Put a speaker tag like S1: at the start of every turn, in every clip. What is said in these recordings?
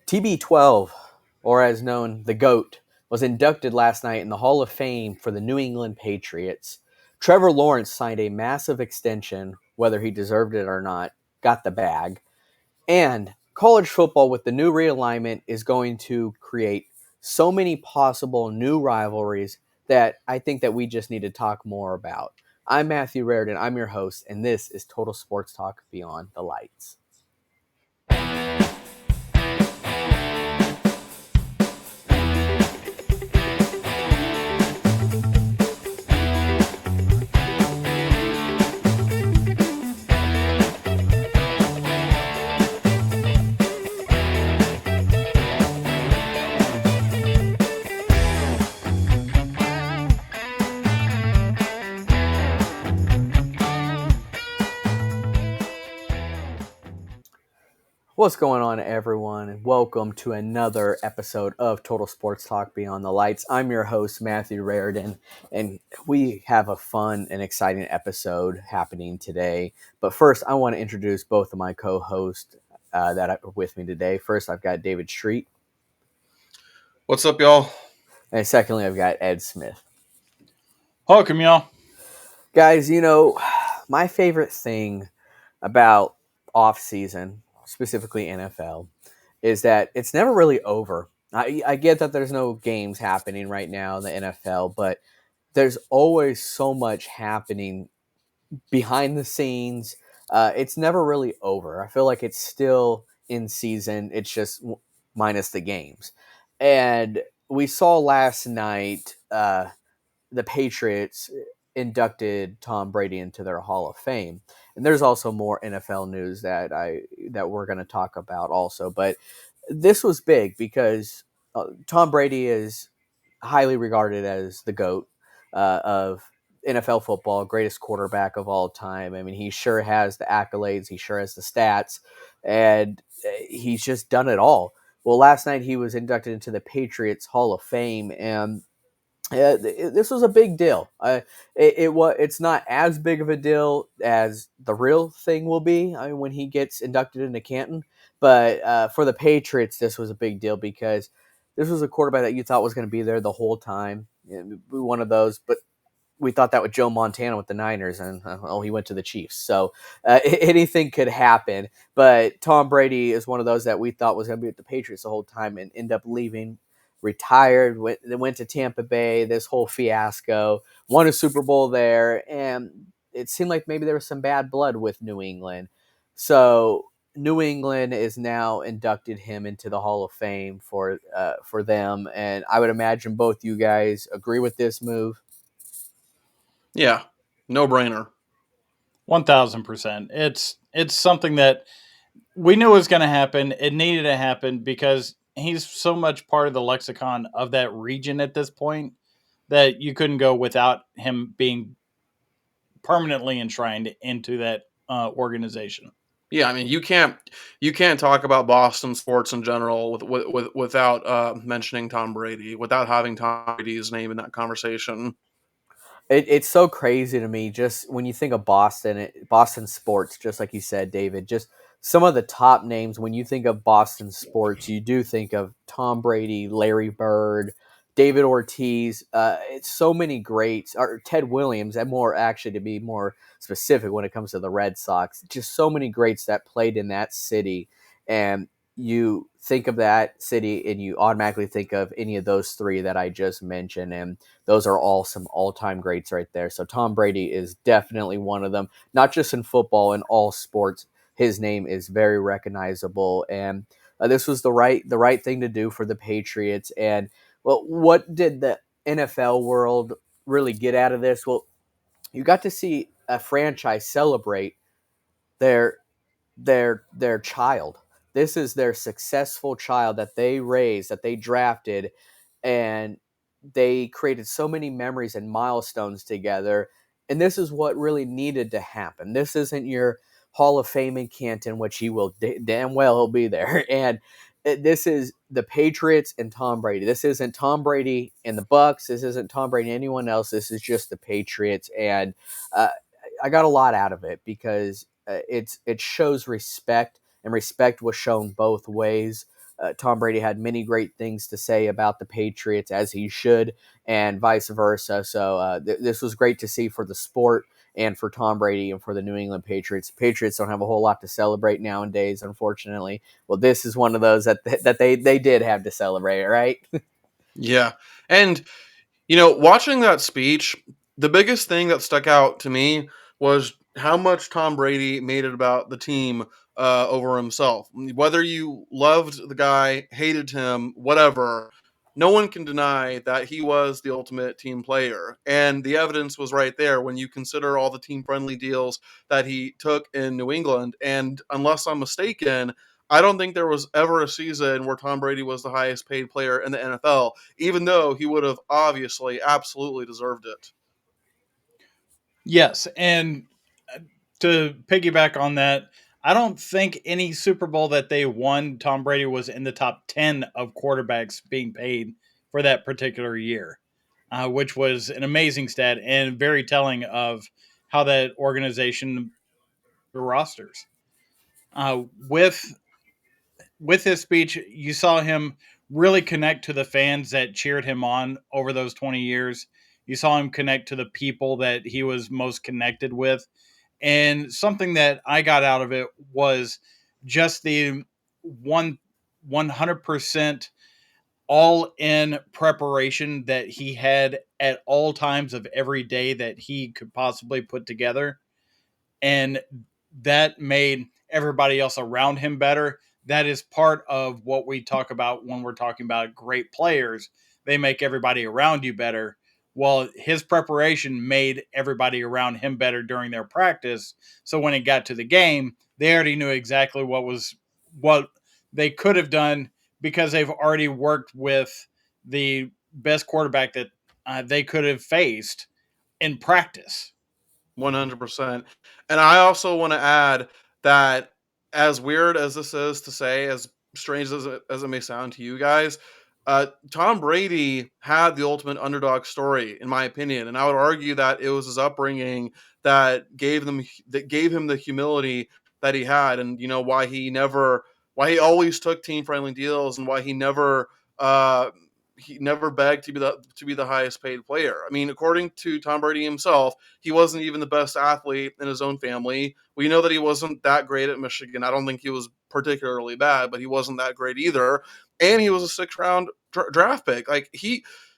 S1: TB12, or as known, the GOAT, was inducted last night in the Hall of Fame for the New England Patriots. Trevor Lawrence signed a massive extension, whether he deserved it or not, got the bag. And college football with the new realignment is going to create so many possible new rivalries that I think that we just need to talk more about. I'm Matthew Raridan, I'm your host, and this is Total Sports Talk Beyond the Lights. What's going on, everyone, and welcome to another episode of Total Sports Talk Beyond the Lights. I'm your host, Matthew Raridan, and we have a fun and exciting episode happening today. But first, I want to introduce both of my co-hosts that are with me today. First, I've got David Street.
S2: What's up, y'all?
S1: And secondly, I've got Ed Smith.
S3: Welcome, y'all.
S1: Guys, my favorite thing about off-season, specifically NFL, is that it's never really over. I get that there's no games happening right now in the NFL, but there's always so much happening behind the scenes. It's never really over. I feel like it's still in season. It's just minus the games. And we saw last night the Patriots inducted Tom Brady into their Hall of Fame. And there's also more NFL news that we're going to talk about also, but this was big because Tom Brady is highly regarded as the GOAT of NFL football, greatest quarterback of all time. I mean, he sure has the accolades, he sure has the stats, and he's just done it all. Well, last night he was inducted into the Patriots Hall of Fame, and this was a big deal. It's not as big of a deal as the real thing will be when he gets inducted into Canton. But for the Patriots, this was a big deal because this was a quarterback that you thought was going to be there the whole time. One of those, but we thought that with Joe Montana with the Niners, and he went to the Chiefs. So anything could happen. But Tom Brady is one of those that we thought was going to be with the Patriots the whole time and end up leaving, retired, went to Tampa Bay, this whole fiasco, won a Super Bowl there, and it seemed like maybe there was some bad blood with New England. So New England is now inducted him into the Hall of Fame for them, and I would imagine both you guys agree with this move.
S2: Yeah, no brainer.
S3: 1000%. It's something that we knew was going to happen. It needed to happen because he's so much part of the lexicon of that region at this point that you couldn't go without him being permanently enshrined into that organization.
S2: Yeah, I mean you can't talk about Boston sports in general without mentioning Tom Brady, without having Tom Brady's name in that conversation.
S1: It's so crazy to me just when you think of Boston sports, just like you said, David, just some of the top names. When you think of Boston sports, you do think of Tom Brady, Larry Bird, David Ortiz. It's so many greats, or Ted Williams, and more actually to be more specific when it comes to the Red Sox. Just so many greats that played in that city. And you think of that city and you automatically think of any of those three that I just mentioned. And those are all some all-time greats right there. So Tom Brady is definitely one of them, not just in football, in all sports. His name is very recognizable, and this was the right thing to do for the Patriots. And well, what did the NFL world really get out of this? Well, you got to see a franchise celebrate their their child. This is their successful child that they raised, that they drafted, and they created so many memories and milestones together. And this is what really needed to happen. This isn't your Hall of Fame in Canton, which he will damn well he'll be there. And this is the Patriots and Tom Brady. This isn't Tom Brady and the Bucks. This isn't Tom Brady and anyone else. This is just the Patriots. And I got a lot out of it because it shows respect, and respect was shown both ways. Tom Brady had many great things to say about the Patriots, as he should, and vice versa. So this was great to see for the sport and for Tom Brady and for the New England Patriots. Patriots don't have a whole lot to celebrate nowadays, unfortunately. Well, this is one of those that they did have to celebrate, right?
S2: Yeah. And watching that speech, the biggest thing that stuck out to me was how much Tom Brady made it about the team over himself. Whether you loved the guy, hated him, whatever, no one can deny that he was the ultimate team player. And the evidence was right there when you consider all the team friendly deals that he took in New England. And unless I'm mistaken, I don't think there was ever a season where Tom Brady was the highest paid player in the NFL, even though he would have obviously absolutely deserved it.
S3: Yes, and to piggyback on that, I don't think any Super Bowl that they won, Tom Brady was in the top 10 of quarterbacks being paid for that particular year, which was an amazing stat and very telling of how that organization rosters. With his speech, you saw him really connect to the fans that cheered him on over those 20 years. You saw him connect to the people that he was most connected with. And something that I got out of it was just the 100% all in preparation that he had at all times of every day that he could possibly put together, and that made everybody else around him better. That is part of what we talk about when we're talking about great players. They make everybody around you better. Well, his preparation made everybody around him better during their practice. So when it got to the game, they already knew exactly what they could have done because they've already worked with the best quarterback that they could have faced in practice.
S2: 100%. And I also want to add that, as weird as this is to say, as strange as it may sound to you guys, Tom Brady had the ultimate underdog story, in my opinion. And I would argue that it was his upbringing that gave him the humility that he had, and why he always took team friendly deals, and why he never begged to be the highest paid player. I mean, according to Tom Brady himself, he wasn't even the best athlete in his own family. We know that he wasn't that great at Michigan. I don't think he was particularly bad, but he wasn't that great either. And he was a sixth round draft pick.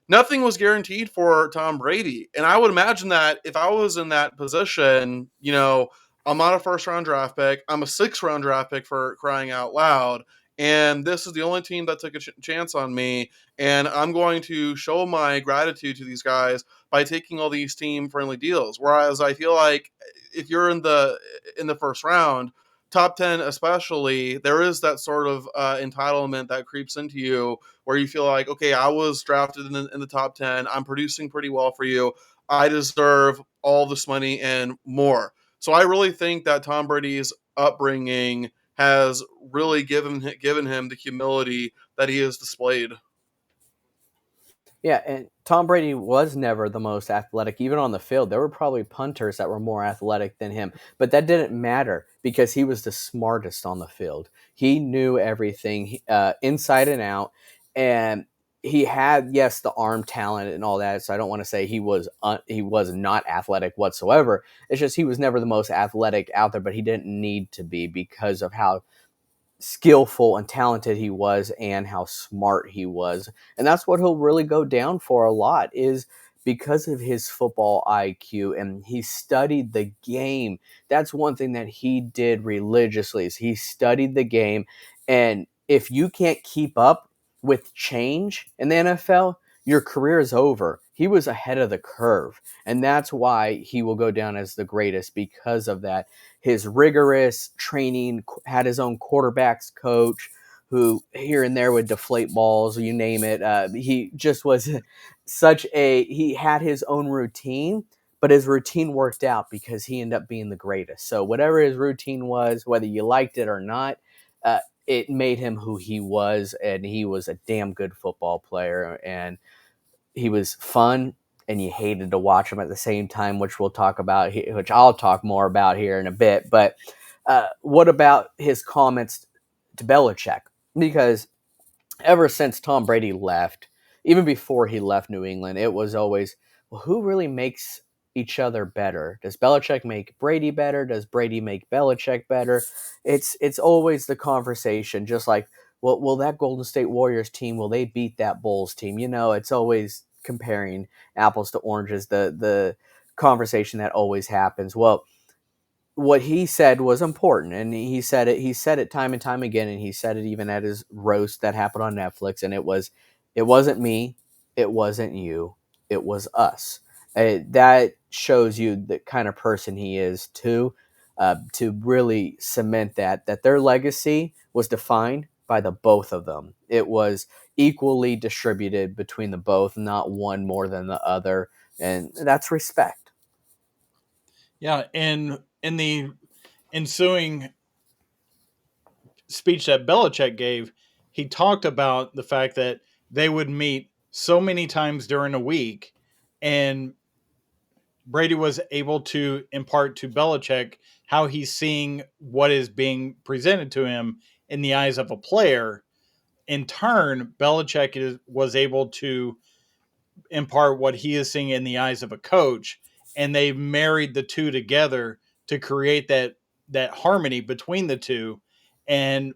S2: Nothing was guaranteed for Tom Brady. And I would imagine that if I was in that position, I'm not a first round draft pick. I'm a sixth round draft pick, for crying out loud. And this is the only team that took a chance on me. And I'm going to show my gratitude to these guys by taking all these team friendly deals. Whereas I feel like if you're in the first round, top 10 especially, there is that sort of entitlement that creeps into you where you feel like, okay, I was drafted in the top 10. I'm producing pretty well for you. I deserve all this money and more. So I really think that Tom Brady's upbringing has really given him the humility that he has displayed.
S1: Yeah, and Tom Brady was never the most athletic, even on the field. There were probably punters that were more athletic than him, but that didn't matter because he was the smartest on the field. He knew everything inside and out, and he had, yes, the arm talent and all that. So I don't want to say he was not athletic whatsoever. It's just he was never the most athletic out there, but he didn't need to be because of how skillful and talented he was and how smart he was. And that's what he'll really go down for a lot, is because of his football IQ, and he studied the game. That's one thing that he did religiously, is he studied the game. And if you can't keep up with change in the NFL, your career is over. He was ahead of the curve, and that's why he will go down as the greatest, because of that. His rigorous training, had his own quarterbacks coach who here and there would deflate balls, you name it. He just was he had his own routine, but his routine worked out because he ended up being the greatest. So whatever his routine was, whether you liked it or not, it made him who he was, and he was a damn good football player, and he was fun, and you hated to watch him at the same time, which we'll talk about, which I'll talk more about here in a bit. But what about his comments to Belichick? Because ever since Tom Brady left, even before he left New England, it was always, well, who really makes each other better? Does Belichick make Brady better? Does Brady make Belichick better? It's always the conversation, just like, well, will that Golden State Warriors team, will they beat that Bulls team? It's always comparing apples to oranges, the conversation that always happens. Well, what he said was important, and he said it time and time again, and he said it even at his roast that happened on Netflix, and it wasn't me, it wasn't you, it was us. That shows you the kind of person he is too, to really cement that their legacy was defined by the both of them. It was equally distributed between the both, not one more than the other, and that's respect.
S3: Yeah, and in the ensuing speech that Belichick gave, he talked about the fact that they would meet so many times during a week, and Brady was able to impart to Belichick how he's seeing what is being presented to him in the eyes of a player. In turn, was able to impart what he is seeing in the eyes of a coach, and they've married the two together to create that harmony between the two. And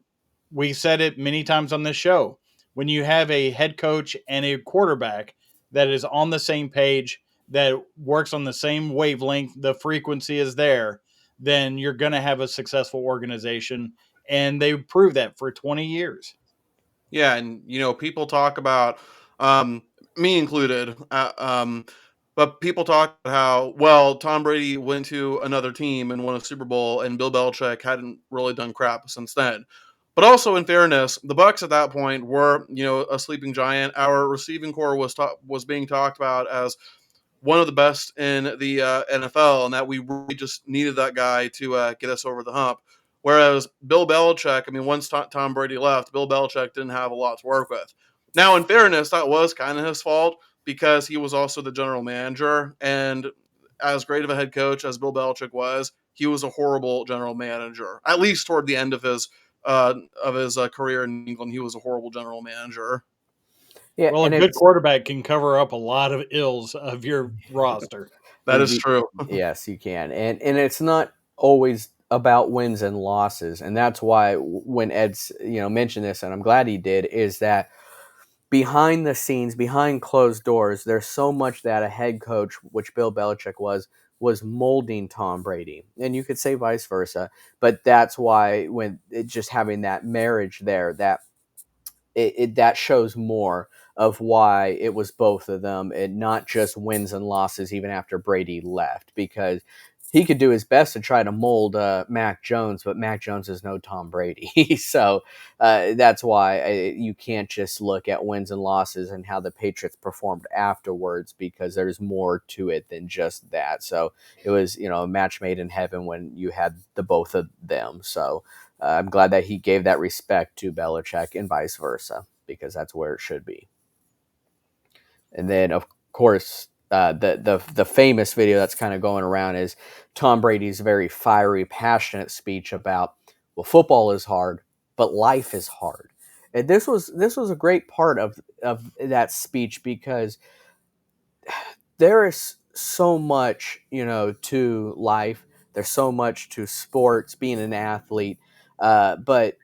S3: we said it many times on this show, when you have a head coach and a quarterback that is on the same page, that works on the same wavelength, the frequency is there, then you're going to have a successful organization. And they proved that for 20 years.
S2: Yeah, and people talk about, um, me included, but people talk about how well Tom Brady went to another team and won a Super Bowl, and Bill Belichick hadn't really done crap since then. But also, in fairness, the Bucks at that point were, a sleeping giant. Our receiving core was being talked about as one of the best in the NFL, and that we really just needed that guy to get us over the hump. Whereas Bill Belichick, I mean, once Tom Brady left, Bill Belichick didn't have a lot to work with. Now, in fairness, that was kind of his fault because he was also the general manager. And as great of a head coach as Bill Belichick was, he was a horrible general manager. At least toward the end of his career in England, he was a horrible general manager.
S1: Yeah,
S3: Well, a
S1: and
S3: good
S1: it's
S3: quarterback can cover up a lot of ills of your roster.
S2: That is true.
S1: yes, you can, and it's not always about wins and losses, and that's why when Ed's mentioned this, and I'm glad he did, is that behind the scenes, behind closed doors, there's so much that a head coach, which Bill Belichick was molding Tom Brady, and you could say vice versa, but that's why when just having that marriage there, that shows more of why it was both of them and not just wins and losses even after Brady left, because he could do his best to try to mold Mac Jones, but Mac Jones is no Tom Brady. So that's why you can't just look at wins and losses and how the Patriots performed afterwards, because there's more to it than just that. So it was a match made in heaven when you had the both of them. So I'm glad that he gave that respect to Belichick and vice versa, because that's where it should be. And then, of course, the famous video that's kind of going around is Tom Brady's very fiery, passionate speech about, well, football is hard, but life is hard. And this was a great part of that speech, because there is so much to life. There's so much to sports, being an athlete, but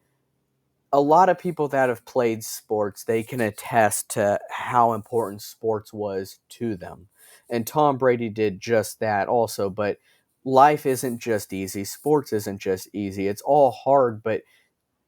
S1: a lot of people that have played sports, they can attest to how important sports was to them. And Tom Brady did just that also, but life isn't just easy. Sports isn't just easy. It's all hard, but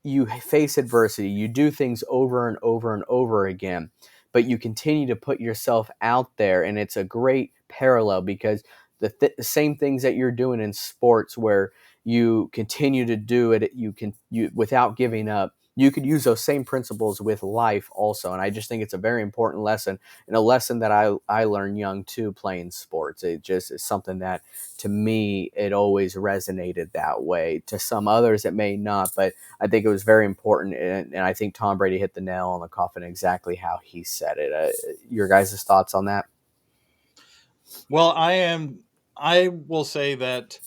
S1: you face adversity, you do things over and over and over again, but you continue to put yourself out there. And it's a great parallel, because the same things that you're doing in sports, where you continue to do it, you without giving up, you could use those same principles with life also. And I just think it's a very important lesson, and a lesson that I learned young too, playing sports. It just is something that, to me, it always resonated that way. To some others it may not, but I think it was very important, and I think Tom Brady hit the nail on the coffin exactly how he said it. Your guys' thoughts on that?
S3: Well, I will say that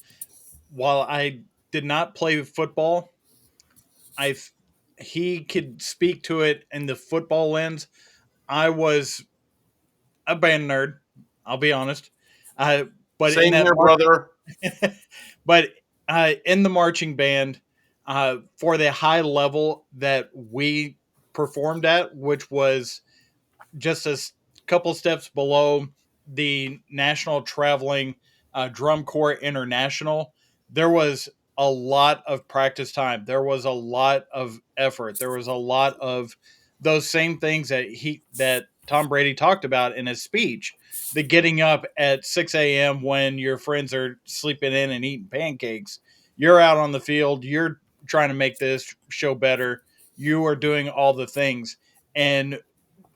S3: while I did not play football, I he could speak to it in the football lens. I was a band nerd, I'll be honest. Uh, but in
S2: Same
S3: that
S2: here, brother.
S3: but in the marching band, for the high level that we performed at, which was just a couple steps below the National Traveling Drum Corps International, there was a lot of practice time. There was a lot of effort. There was a lot of those same things that Tom Brady talked about in his speech. The getting up at 6 a.m. when your friends are sleeping in and eating pancakes. You're out on the field. You're trying to make this show better. You are doing all the things. And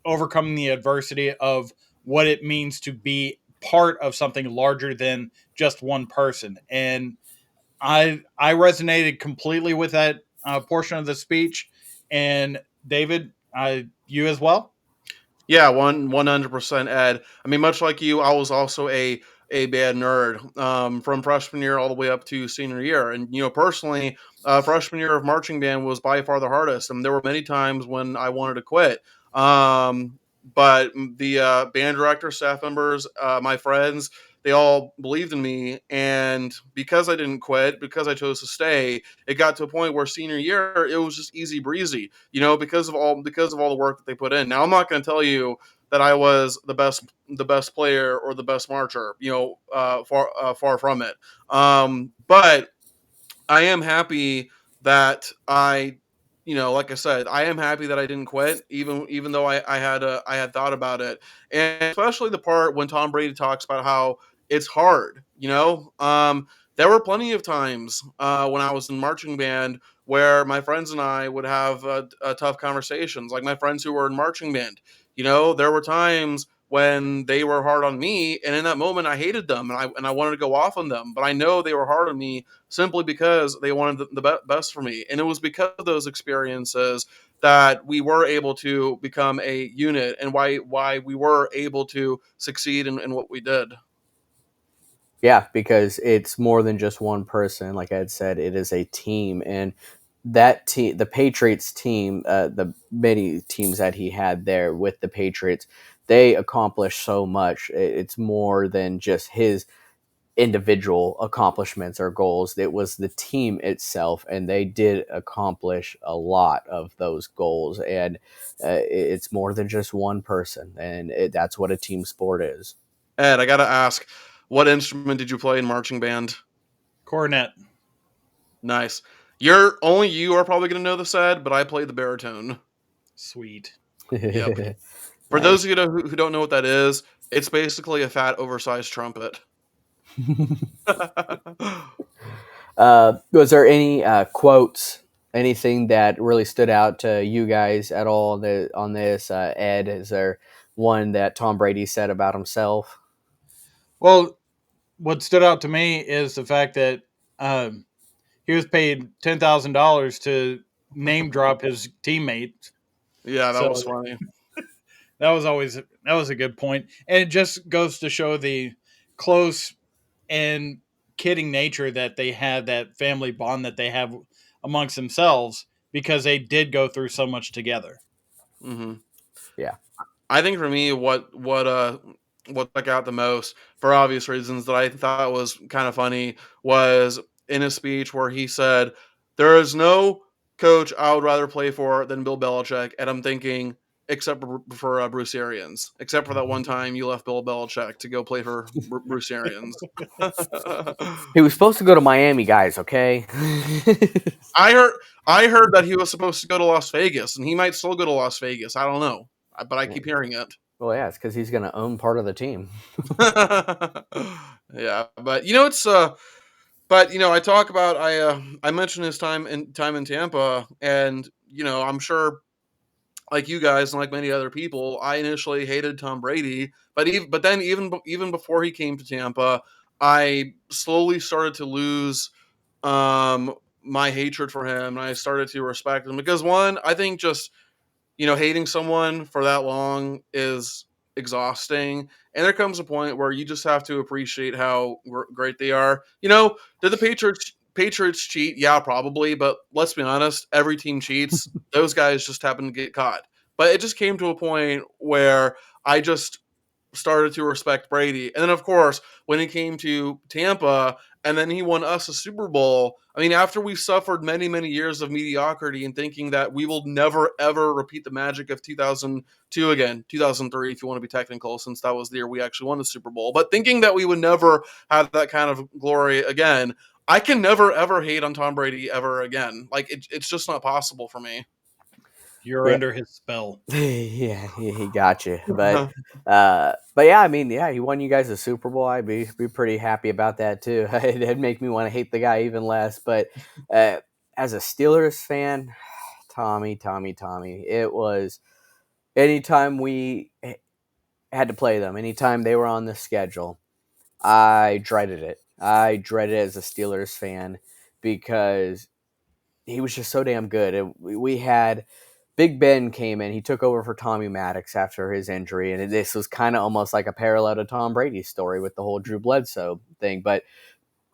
S3: overcoming the adversity of what it means to be part of something larger than just one person. And I resonated completely with that portion of the speech. And David, you as well.
S2: Yeah, 100%, Ed. I mean, much like you, I was also a bad nerd from freshman year all the way up to senior year. And personally, freshman year of marching band was by far the hardest, and there were many times when I wanted to quit. But the band director, staff members, my friends, they all believed in me, and because I didn't quit, because I chose to stay, it got to a point where senior year it was just easy breezy, because of all the work that they put in. Now I'm not going to tell you that I was the best player or the best marcher, far from it. But I am happy that like I said, I am happy that I didn't quit, even though I had thought about it, and especially the part when Tom Brady talks about how it's hard. There were plenty of times when I was in marching band where my friends and I would have tough conversations, like my friends who were in marching band. There were times when they were hard on me, and in that moment I hated them, and I wanted to go off on them, but I know they were hard on me simply because they wanted the best for me. And it was because of those experiences that we were able to become a unit, and why we were able to succeed in what we did.
S1: Yeah, because it's more than just one person. Like I had said, it is a team, and that team, the Patriots team, the many teams that he had there with the Patriots, they accomplished so much. It's more than just his individual accomplishments or goals. It was the team itself, and they did accomplish a lot of those goals. And it's more than just one person, and that's what a team sport is.
S2: Ed, I gotta ask, what instrument did you play in marching band?
S3: Cornet.
S2: Nice. You are probably gonna know this, Ed, but I played the baritone.
S3: Sweet.
S2: Yep. For those
S1: Nice.
S2: of you who don't know what that is, it's basically a fat, oversized trumpet.
S1: Was there any quotes, anything that really stood out to you guys at all on this? Ed, is there one that Tom Brady said about himself?
S3: Well, what stood out to me is the fact that um, he was paid $10,000 to name drop his teammates.
S2: Yeah, that
S3: So
S2: was funny.
S3: that was a good point, and it just goes to show the close and kidding nature that they had, that family bond that they have amongst themselves, because they did go through so much together.
S2: Hmm.
S1: Yeah.
S2: I think for me, what stuck out the most, for obvious reasons, that I thought was kind of funny, was in a speech where he said, "There is no coach I would rather play for than Bill Belichick," and I'm thinking, except for Bruce Arians, except for that one time you left Bill Belichick to go play for Bruce Arians.
S1: He was supposed to go to Miami, guys, okay?
S2: I heard I heard that he was supposed to go to Las Vegas, and he might still go to Las Vegas. I don't know, but I keep hearing it.
S1: Well, yeah, it's because he's going to own part of the team.
S2: Yeah, but I talk about I mentioned his time in Tampa, and I'm sure, like you guys and like many other people, I initially hated Tom Brady, but then even before he came to Tampa, I slowly started to lose um my hatred for him, and I started to respect him because, one, I think just hating someone for that long is exhausting. And there comes a point where you just have to appreciate how great they are. Did the Patriots cheat, yeah, probably, but let's be honest, every team cheats. Those guys just happen to get caught. But it just came to a point where I just started to respect Brady. And then, of course, when it came to Tampa, and then he won us a Super Bowl. I mean, after we've suffered many, many years of mediocrity and thinking that we will never, ever repeat the magic of 2002 again, 2003, if you want to be technical, since that was the year we actually won the Super Bowl, but thinking that we would never have that kind of glory again, I can never, ever hate on Tom Brady ever again. Like, it's just not possible for me.
S3: You're
S1: Yeah.
S3: under his spell.
S1: Yeah, he got you. But yeah, I mean, yeah, he won you guys a Super Bowl. I'd be pretty happy about that too. It'd make me want to hate the guy even less. But uh, as a Steelers fan, Tommy, it was anytime we had to play them, anytime they were on the schedule, I dreaded it. I dreaded it as a Steelers fan because he was just so damn good. We had Big Ben came in. He took over for Tommy Maddox after his injury, and this was kind of almost like a parallel to Tom Brady's story with the whole Drew Bledsoe thing. But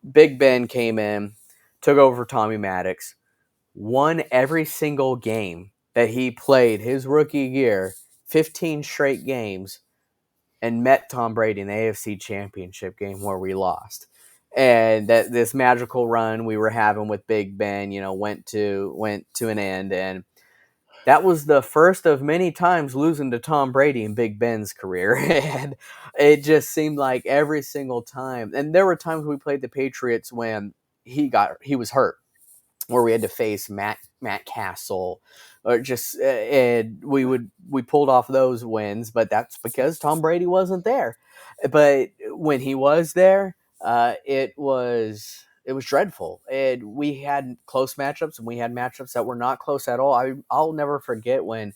S1: Big Ben came in, took over for Tommy Maddox, won every single game that he played his rookie year, 15 straight games, and met Tom Brady in the AFC Championship game where we lost. And that this magical run we were having with Big Ben, went to an end, and that was the first of many times losing to Tom Brady in Big Ben's career. And it just seemed like every single time. And there were times we played the Patriots when he was hurt, where we had to face Matt Castle, or just and we pulled off those wins, but that's because Tom Brady wasn't there. But when he was there, it was dreadful, and we had close matchups, and we had matchups that were not close at all. I'll never forget when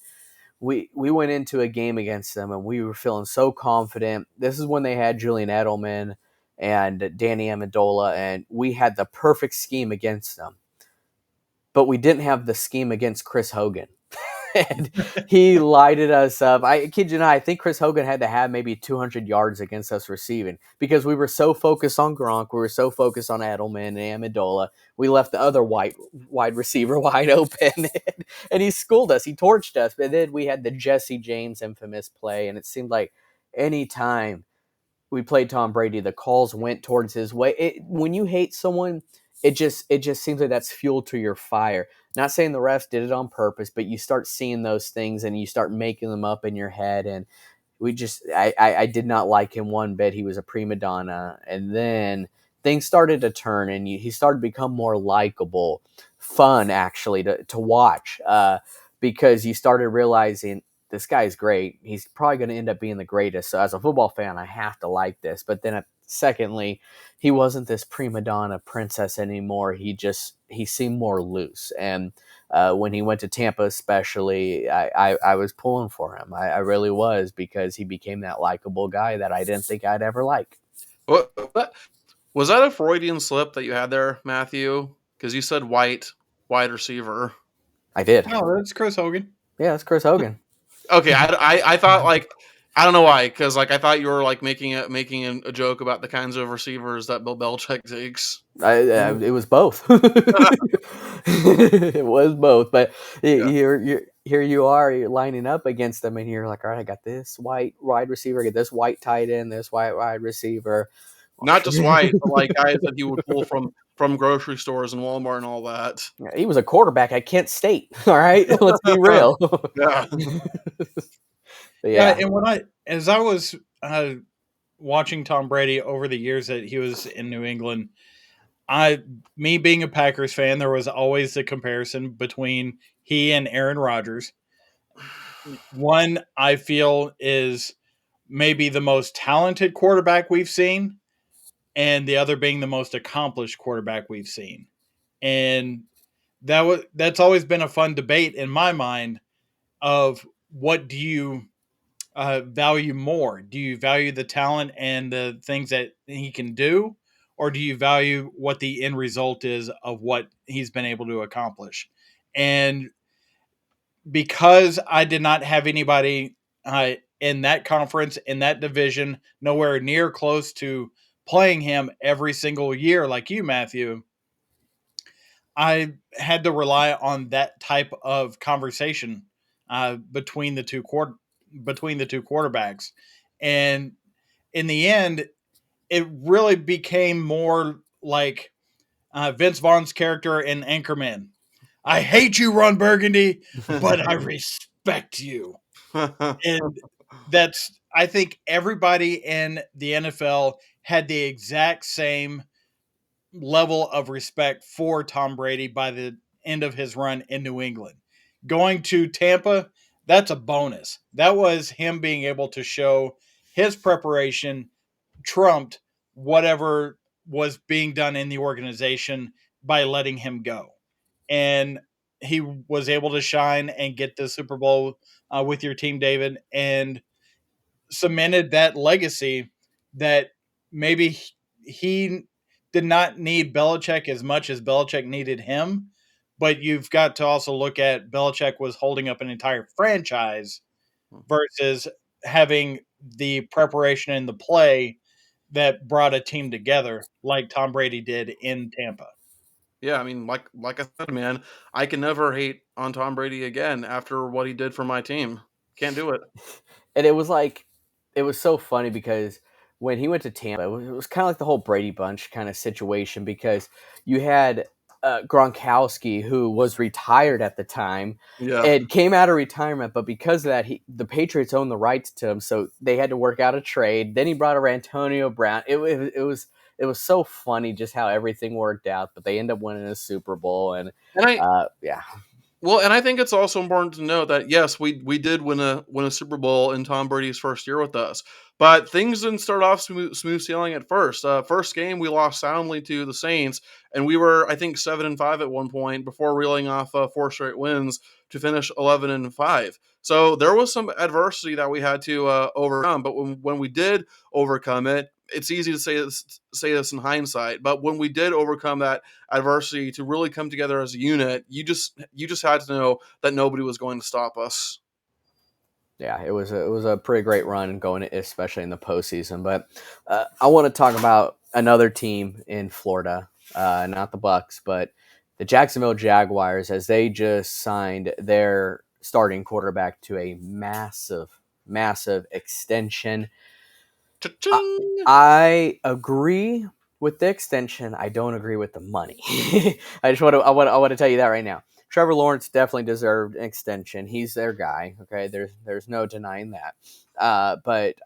S1: we went into a game against them, and we were feeling so confident. This is when they had Julian Edelman and Danny Amendola, and we had the perfect scheme against them, but we didn't have the scheme against Chris Hogan. And he lighted us up. I kid you not, I think Chris Hogan had to have maybe 200 yards against us receiving because we were so focused on Gronk. We were so focused on Edelman and Amendola. We left the other wide receiver wide open. And he schooled us. He torched us. But then we had the Jesse James infamous play. And it seemed like any time we played Tom Brady, the calls went towards his way. When you hate someone, it just seems like that's fuel to your fire. Not saying the refs did it on purpose, but you start seeing those things and you start making them up in your head. And I did not like him one bit. He was a prima donna, and then things started to turn, and he started to become more likable, fun actually to watch, because you started realizing this guy's great. He's probably going to end up being the greatest. So as a football fan, I have to like this. But then, secondly, he wasn't this prima donna princess anymore. He seemed more loose. And when he went to Tampa, especially, I was pulling for him. I really was, because he became that likable guy that I didn't think I'd ever like.
S2: What was that a Freudian slip that you had there, Matthew? Because you said wide receiver.
S1: I did.
S3: No, that's Chris Hogan.
S1: Yeah, it's Chris Hogan.
S2: Okay, I thought, like, I don't know why, because like I thought you were like making a joke about the kinds of receivers that Bill Belichick takes.
S1: It was both. It was both. But here you are, you're lining up against them, and you're like, all right, I got this white wide receiver, I got this white tight end, this white wide receiver.
S2: Not just white, but like guys that he would pull from grocery stores and Walmart and all that.
S1: He was a quarterback at Kent State. All right, let's be real.
S2: Yeah.
S3: Yeah, and as I was watching Tom Brady over the years that he was in New England, me being a Packers fan, there was always the comparison between he and Aaron Rodgers. One, I feel, is maybe the most talented quarterback we've seen, and the other being the most accomplished quarterback we've seen. And that's always been a fun debate in my mind of what do you value more? Do you value the talent and the things that he can do, or do you value what the end result is of what he's been able to accomplish? And because I did not have anybody in that conference, in that division, nowhere near close to playing him every single year like you, Matthew, I had to rely on that type of conversation between between the two quarterbacks, and in the end, it really became more like Vince Vaughn's character in Anchorman. I hate you, Ron Burgundy, but I respect you. And that's, I think everybody in the NFL had the exact same level of respect for Tom Brady by the end of his run in New England. Going to Tampa, that's a bonus. That was him being able to show his preparation trumped whatever was being done in the organization by letting him go. And he was able to shine and get the Super Bowl with your team, David, and cemented that legacy that maybe he did not need Belichick as much as Belichick needed him. But you've got to also look at Belichick was holding up an entire franchise versus having the preparation and the play that brought a team together like Tom Brady did in Tampa.
S2: Yeah, I mean, like I said, man, I can never hate on Tom Brady again after what he did for my team. Can't do it.
S1: And it was like, it was so funny because when he went to Tampa, it was kind of like the whole Brady Bunch kind of situation because you had Gronkowski, who was retired at the time,
S2: Yeah.
S1: and came out of retirement, but because of that, the Patriots owned the rights to him, so they had to work out a trade. Then he brought over Antonio Brown. It was so funny just how everything worked out, but they end up winning a Super Bowl, and
S2: And I
S1: yeah,
S2: Well, and I think it's also important to know that yes, we did win a Super Bowl in Tom Brady's first year with us, but things didn't start off smooth sailing at first. First game we lost soundly to the Saints, and we were I think 7-5 at one point before reeling off four straight wins to finish 11-5. So there was some adversity that we had to overcome, but when we did overcome it, it's easy to say this in hindsight, but when we did overcome that adversity to really come together as a unit, you just had to know that nobody was going to stop us.
S1: yeah, it was a pretty great run going, especially in the postseason. But I want to talk about another team in Florida, not the Bucks, but the Jacksonville Jaguars, as they just signed their starting quarterback to a massive, massive extension. I,
S2: Cha-ching!
S1: I agree with the extension. I don't agree with the money. I want to tell you that right now. Trevor Lawrence definitely deserved an extension. He's their guy. Okay, there's no denying that. But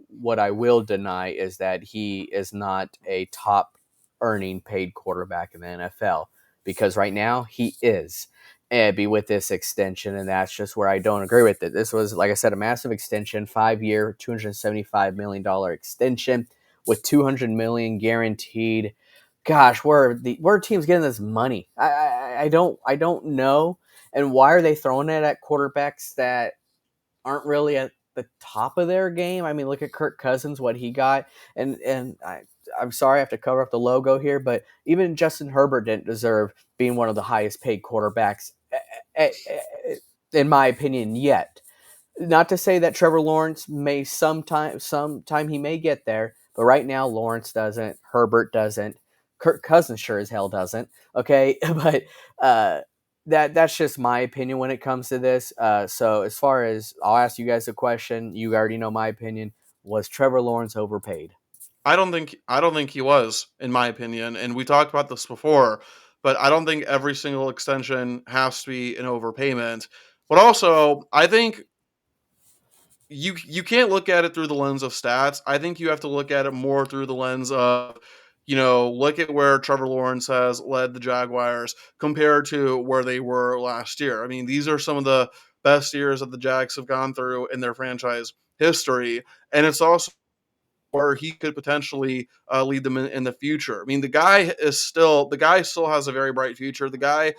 S1: what I will deny is that he is not a top earning paid quarterback in the NFL, because right now he is. And be with this extension, and that's just where I don't agree with it. This was, like I said, a massive extension, 5 year, $275 million extension with $200 million guaranteed. Gosh, where are teams getting this money? I don't know. And why are they throwing it at quarterbacks that aren't really at the top of their game? I mean, look at Kirk Cousins, what he got, I'm sorry I have to cover up the logo here, but even Justin Herbert didn't deserve being one of the highest paid quarterbacks, in my opinion, yet. Not to say that Trevor Lawrence may sometime he may get there, but right now Lawrence doesn't, Herbert doesn't, Kirk Cousins sure as hell doesn't. Okay, but uh, that's just my opinion when it comes to this. So as far as, I'll ask you guys a question, you already know my opinion. Was Trevor Lawrence overpaid?
S2: I don't think he was, in my opinion, and we talked about this before, but I don't think every single extension has to be an overpayment. But also, I think you can't look at it through the lens of stats. I think you have to look at it more through the lens of, look at where Trevor Lawrence has led the Jaguars compared to where they were last year. I mean, these are some of the best years that the Jags have gone through in their franchise history, and it's also where he could potentially lead them in the future. I mean, the guy still has a very bright future. The guy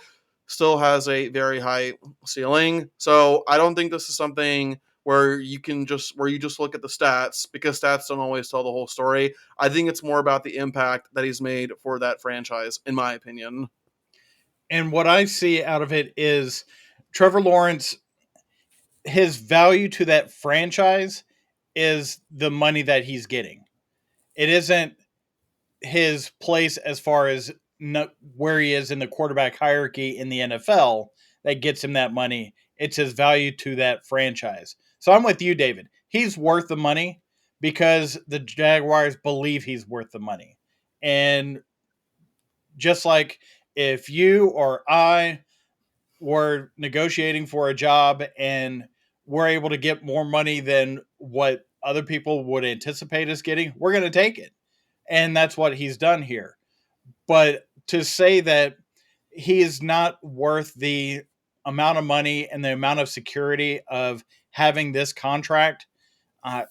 S2: still has a very high ceiling. So I don't think this is something where you just look at the stats, because stats don't always tell the whole story. I think it's more about the impact that he's made for that franchise, in my opinion.
S3: And what I see out of it is Trevor Lawrence, his value to that franchise is the money that he's getting. It isn't his place as far as where he is in the quarterback hierarchy in the NFL that gets him that money. It's his value to that franchise. So I'm with you, David. He's worth the money because the Jaguars believe he's worth the money. And just like if you or I were negotiating for a job and we're able to get more money than what other people would anticipate us getting, we're going to take it. And that's what he's done here. But to say that he is not worth the amount of money and the amount of security of having this contract uh,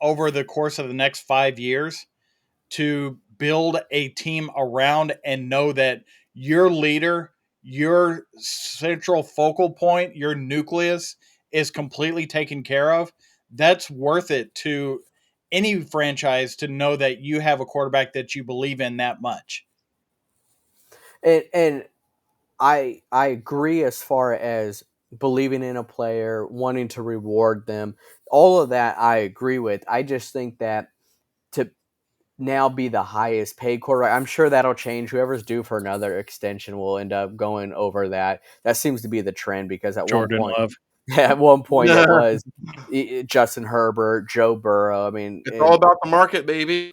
S3: over the course of the next 5 years to build a team around and know that your leader, your central focal point, your nucleus is completely taken care of, that's worth it to any franchise to know that you have a quarterback that you believe in that much.
S1: And I agree as far as believing in a player, wanting to reward them, all of that I agree with. I just think that to now be the highest paid quarterback, I'm sure that'll change. Whoever's due for another extension will end up going over that. That seems to be the trend because at one
S3: Jordan
S1: point,
S3: Love.
S1: at one point it was Justin Herbert, Joe Burrow. I mean,
S2: It's all about the market, baby.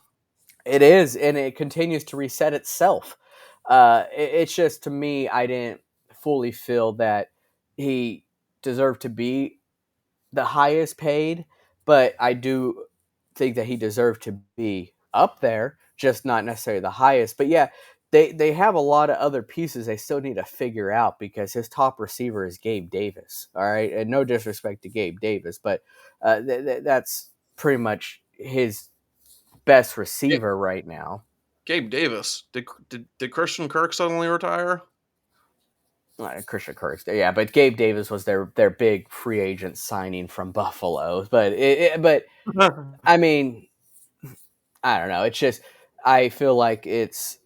S1: it is, and it continues to reset itself. It's just, to me, I didn't fully feel that he deserved to be the highest paid, but I do think that he deserved to be up there, just not necessarily the highest. But yeah, they have a lot of other pieces they still need to figure out because his top receiver is Gabe Davis. All right, and no disrespect to Gabe Davis, but that's pretty much his best receiver right now.
S2: Gabe Davis. Did Christian Kirk suddenly retire?
S1: Christian Kirk, yeah, but Gabe Davis was their big free agent signing from Buffalo. But I mean, I don't know. It's just I feel like it's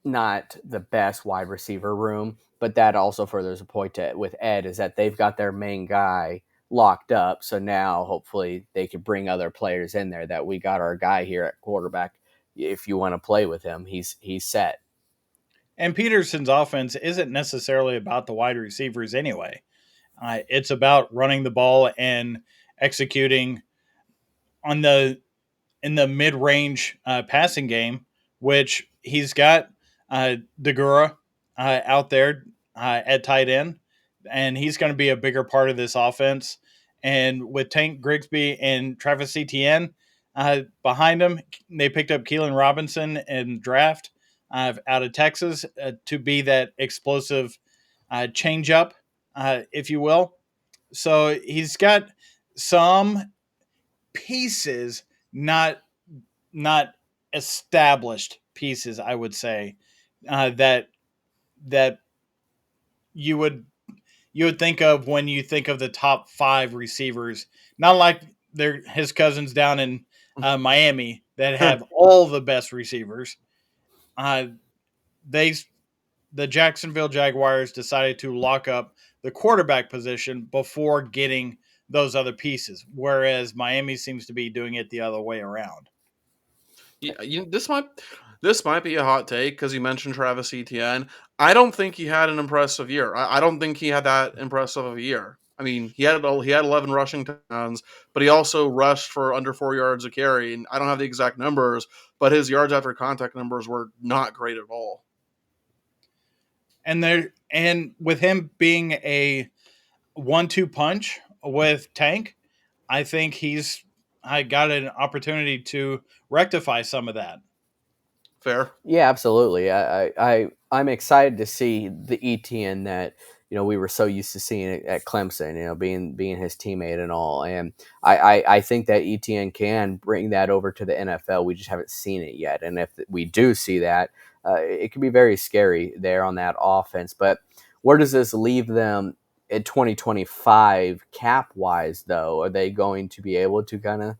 S1: not the best wide receiver room, but that also furthers a point with Ed is that they've got their main guy locked up. So now hopefully they could bring other players in there. That we got our guy here at quarterback. If you want to play with him, he's set.
S3: And Peterson's offense isn't necessarily about the wide receivers anyway. It's about running the ball and executing on the in the mid range passing game, which he's got Degura out there at tight end, and he's going to be a bigger part of this offense. And with Tank Grigsby and Travis Etienne behind him, they picked up Keelan Robinson in draft out of Texas to be that explosive change up, if you will. So he's got some pieces, not established pieces, I would say, that that you would you would think of when you think of the top five receivers. Not like they're his cousins down in Miami that have all the best receivers. Uh, they the Jacksonville Jaguars decided to lock up the quarterback position before getting those other pieces, whereas Miami seems to be doing it the other way around.
S2: Yeah, this might be a hot take because you mentioned Travis Etienne. I don't think he had an impressive year. I don't think he had that impressive of a year. I mean, he had 11 rushing touchdowns, but he also rushed for under 4 yards a carry. And I don't have the exact numbers, but his yards after contact numbers were not great at all.
S3: And with him being a 1-2 punch with Tank, I think I got an opportunity to rectify some of that.
S2: Fair.
S1: Yeah, absolutely. I'm excited to see the ETN that we were so used to seeing at Clemson. Being his teammate and all, and I think that ETN can bring that over to the NFL. We just haven't seen it yet, and if we do see that, it can be very scary there on that offense. But where does this leave them in 2025 cap wise? Though, are they going to be able to kind of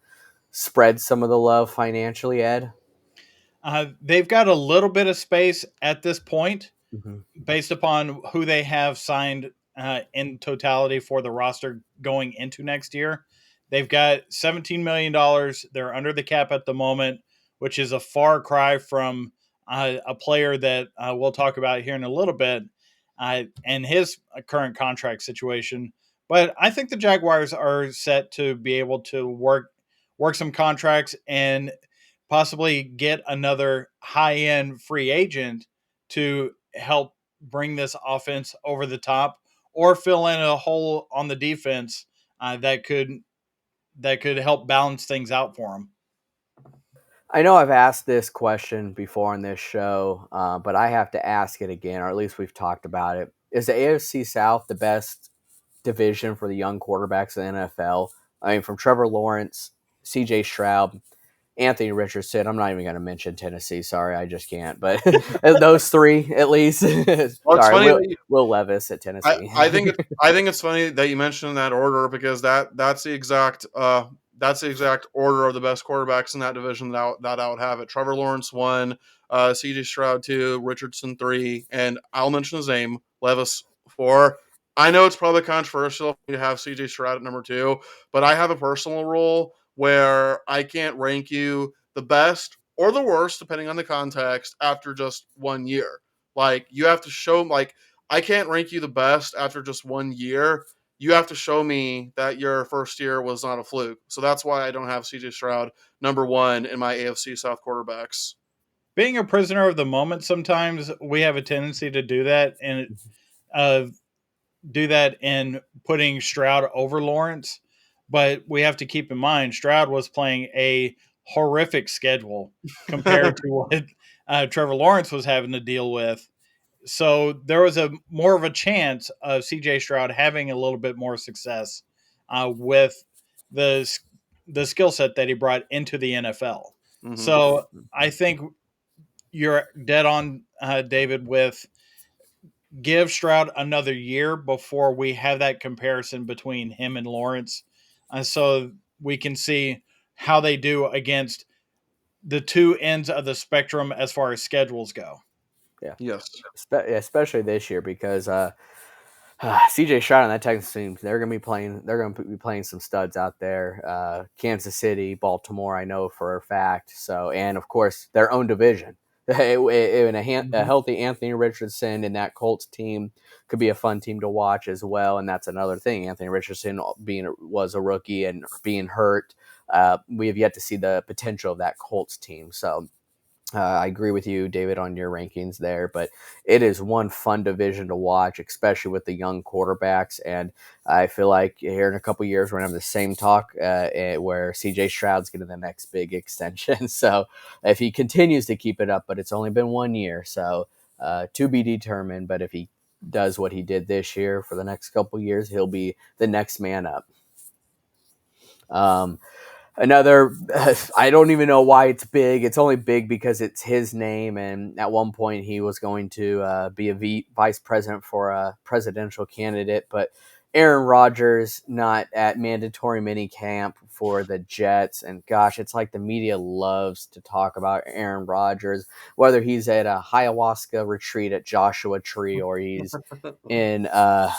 S1: spread some of the love financially, Ed?
S3: They've got a little bit of space at this point
S1: Mm-hmm.
S3: based upon who they have signed in totality for the roster going into next year. They've got $17 million. They're under the cap at the moment, which is a far cry from a player that we'll talk about here in a little bit, and his current contract situation. But I think the Jaguars are set to be able to work some contracts and possibly get another high end free agent to help bring this offense over the top, or fill in a hole on the defense that could help balance things out for them.
S1: I know I've asked this question before on this show, but I have to ask it again, or at least we've talked about it. Is the AFC South the best division for the young quarterbacks in the NFL? I mean, from Trevor Lawrence, CJ Stroud, Anthony Richardson. I'm not even going to mention Tennessee. Sorry, I just can't. But those three, at least.
S2: Well, it's
S1: Sorry,
S2: funny that
S1: Will Levis at Tennessee.
S2: I think it's funny that you mentioned in that order, because that's the exact order of the best quarterbacks in that division that I would have it. Trevor Lawrence 1, CJ Stroud 2, Richardson 3, and I'll mention his name, Levis 4. I know it's probably controversial for me to have CJ Stroud at number 2, but I have a personal rule where I can't rank you the best or the worst, depending on the context, after just 1 year. Like, you have to show, like, I can't rank you the best after just 1 year. You have to show me that your first year was not a fluke. So that's why I don't have CJ Stroud number 1 in my AFC South quarterbacks.
S3: Being a prisoner of the moment, sometimes we have a tendency to do that, and uh, do that in putting Stroud over Lawrence. But we have to keep in mind Stroud was playing a horrific schedule compared to what Trevor Lawrence was having to deal with. So there was a more of a chance of CJ Stroud having a little bit more success with the the skill set that he brought into the NFL.
S2: Mm-hmm.
S3: So I think you're dead on, David, with give Stroud another year before we have that comparison between him and Lawrence, so we can see how they do against the two ends of the spectrum as far as schedules go.
S1: Yeah,
S2: Yes.
S1: especially this year because CJ Stroud on that Texans team, they're going to be playing. They're going to be playing some studs out there. Kansas City, Baltimore, I know for a fact. So, and of course, their own division. And a healthy Anthony Richardson in that Colts team could be a fun team to watch as well. And that's another thing. Anthony Richardson was a rookie and being hurt. We have yet to see the potential of that Colts team. So I agree with you, David, on your rankings there, but it is one fun division to watch, especially with the young quarterbacks. And I feel like here in a couple years, we're going to have the same talk where CJ Stroud's getting the next big extension. So if he continues to keep it up, but it's only been 1 year, so to be determined. But if he does what he did this year for the next couple years, he'll be the next man up. Another, I don't even know why it's big. It's only big because it's his name, and at one point he was going to be a vice president for a presidential candidate. But Aaron Rodgers not at mandatory mini camp for the Jets, and gosh, it's like the media loves to talk about Aaron Rodgers, whether he's at a ayahuasca retreat at Joshua Tree or he's in the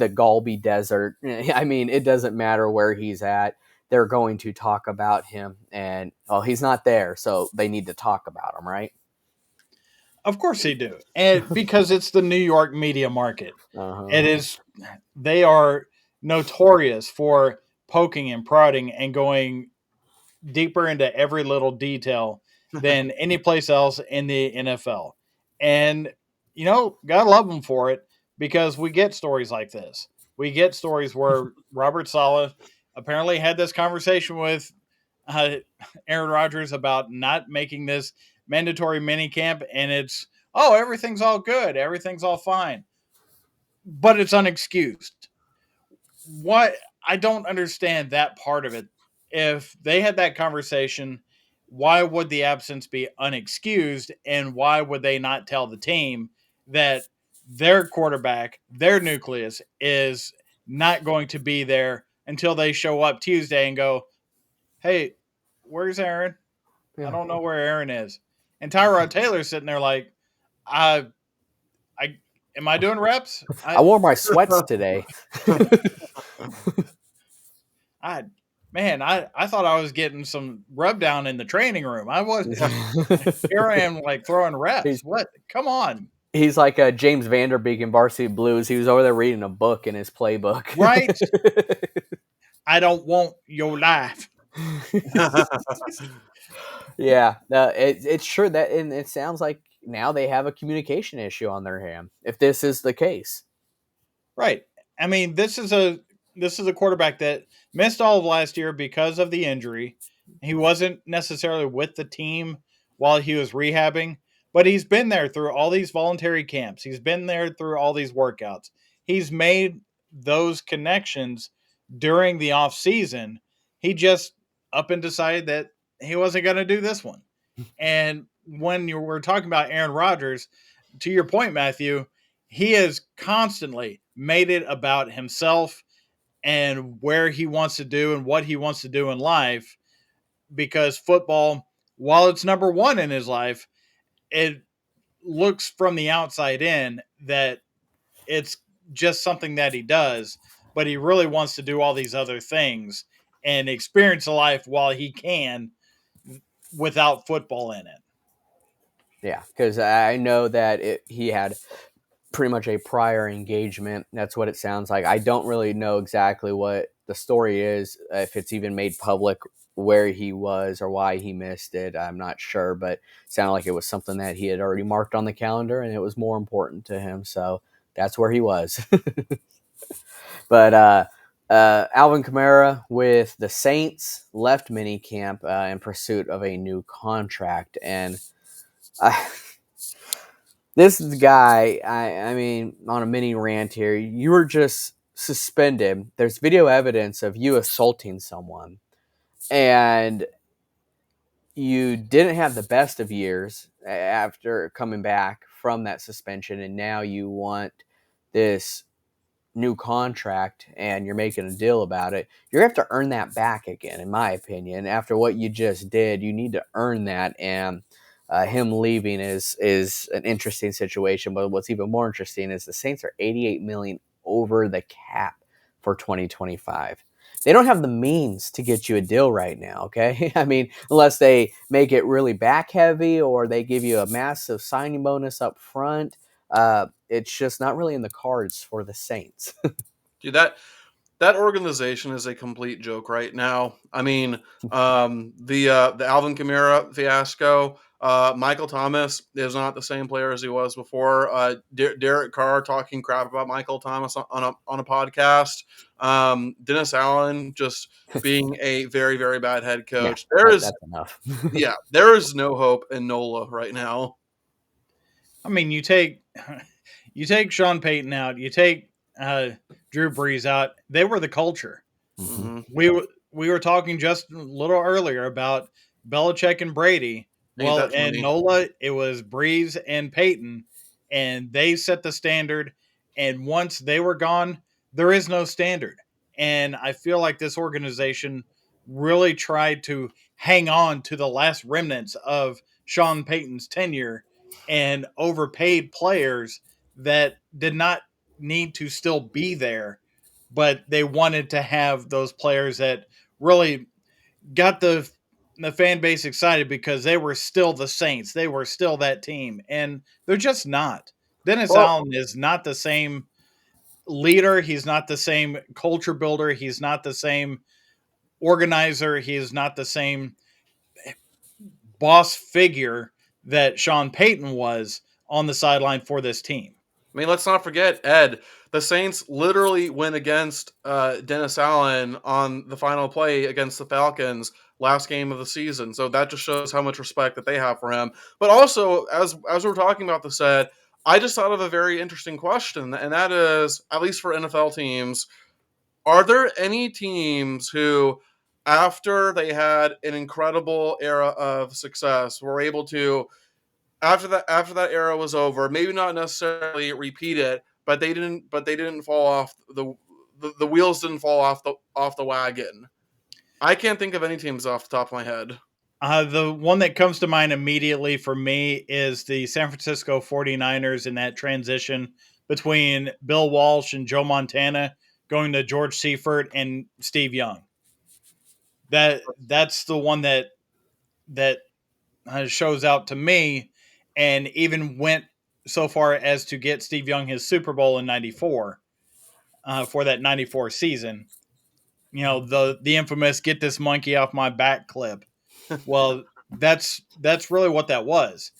S1: Galbi Desert. I mean, it doesn't matter where he's at. They're going to talk about him, and he's not there, so they need to talk about him, right?
S3: Of course they do, and because it's the New York media market, it is. They are notorious for poking and prodding and going deeper into every little detail than any place else in the NFL. And, gotta love them for it, because we get stories like this. We get stories where Robert Saleh apparently had this conversation with uh, Aaron Rodgers about not making this mandatory mini camp, and it's, oh, everything's all good, everything's all fine, but it's unexcused. What I don't understand that part of it. If they had that conversation, why would the absence be unexcused, and why would they not tell the team that their quarterback, their nucleus is not going to be there until they show up Tuesday and go, "Hey, where's Aaron? I
S1: Yeah.
S3: don't know where Aaron is." And Tyrod Taylor's sitting there like, I am I doing reps?
S1: I wore my sweats today.
S3: I man, I thought I was getting some rub down in the training room. I was here I am like throwing reps.
S1: he's
S3: What? Come on.
S1: he's like James Vanderbeek in Varsity Blues. He was over there reading a book in his playbook.
S3: Right? I don't want your life.
S1: Yeah, it's sure that, and it sounds like now they have a communication issue on their hand. If this is the case,
S3: Right. I mean, this is a quarterback that missed all of last year because of the injury. He wasn't necessarily with the team while he was rehabbing, but he's been there through all these voluntary camps. He's been there through all these workouts. He's made those connections during the off season. He just up and decided that he wasn't going to do this one. And when you were talking about Aaron Rodgers, to your point, Matthew, he has constantly made it about himself and where he wants to do and what he wants to do in life, because football, while it's number one in his life, it looks from the outside in that it's just something that he does, but he really wants to do all these other things and experience life while he can without football in it.
S1: yeah, because I know that he had pretty much a prior engagement. That's what it sounds like. I don't really know exactly what the story is, if it's even made public where he was or why he missed it. I'm not sure, but it sounded like it was something that he had already marked on the calendar and it was more important to him. So that's where he was. But Alvin Kamara with the Saints left minicamp in pursuit of a new contract. And this is the guy, I mean, on a mini rant here, you were just suspended. There's video evidence of you assaulting someone, and you didn't have the best of years after coming back from that suspension, and now you want this new contract and you're making a deal about it. You're going to have to earn that back again, in my opinion. After what you just did, you need to earn that, and him leaving is an interesting situation. But what's even more interesting is the Saints are $88 million over the cap for 2025. They don't have the means to get you a deal right now, okay? I mean, unless they make it really back heavy or they give you a massive signing bonus up front. It's just not really in the cards for the Saints.
S2: Dude, that organization is a complete joke right now. I mean, the Alvin Kamara fiasco. Michael Thomas is not the same player as he was before. Derek Carr talking crap about Michael Thomas on a podcast. Dennis Allen just being a very, very bad head coach.
S1: That's enough.
S2: There is no hope in NOLA right now.
S3: I mean, you take Sean Payton out, you take Drew Brees out. They were the culture.
S2: Mm-hmm.
S3: We were talking just a little earlier about Belichick and Brady. Well, in NOLA, it was Brees and Peyton, and they set the standard. And once they were gone, there is no standard. And I feel like this organization really tried to hang on to the last remnants of Sean Payton's tenure and overpaid players that did not need to still be there, but they wanted to have those players that really got the fan base excited because they were still the Saints. They were still that team, and they're just not. Dennis Allen is not the same leader. He's not the same culture builder. He's not the same organizer. He is not the same boss figure that Sean Payton was on the sideline for this team.
S2: I mean, let's not forget, Ed, the Saints literally went against Dennis Allen on the final play against the Falcons last game of the season. So that just shows how much respect that they have for him. But also, as we're talking about this, Ed, I just thought of a very interesting question, and that is, at least for NFL teams, are there any teams who, after they had an incredible era of success, were able to, after that era was over, maybe not necessarily repeat it, but they didn't fall off the wheels didn't fall off the wagon. I can't think of any teams off the top of my head.
S3: The one that comes to mind immediately for me is the San Francisco 49ers in that transition between Bill Walsh and Joe Montana going to George Seifert and Steve Young. That's the one that shows out to me, and even went so far as to get Steve Young his Super Bowl in '94 for that '94 season. The infamous "get this monkey off my back" clip. Well, that's really what that was.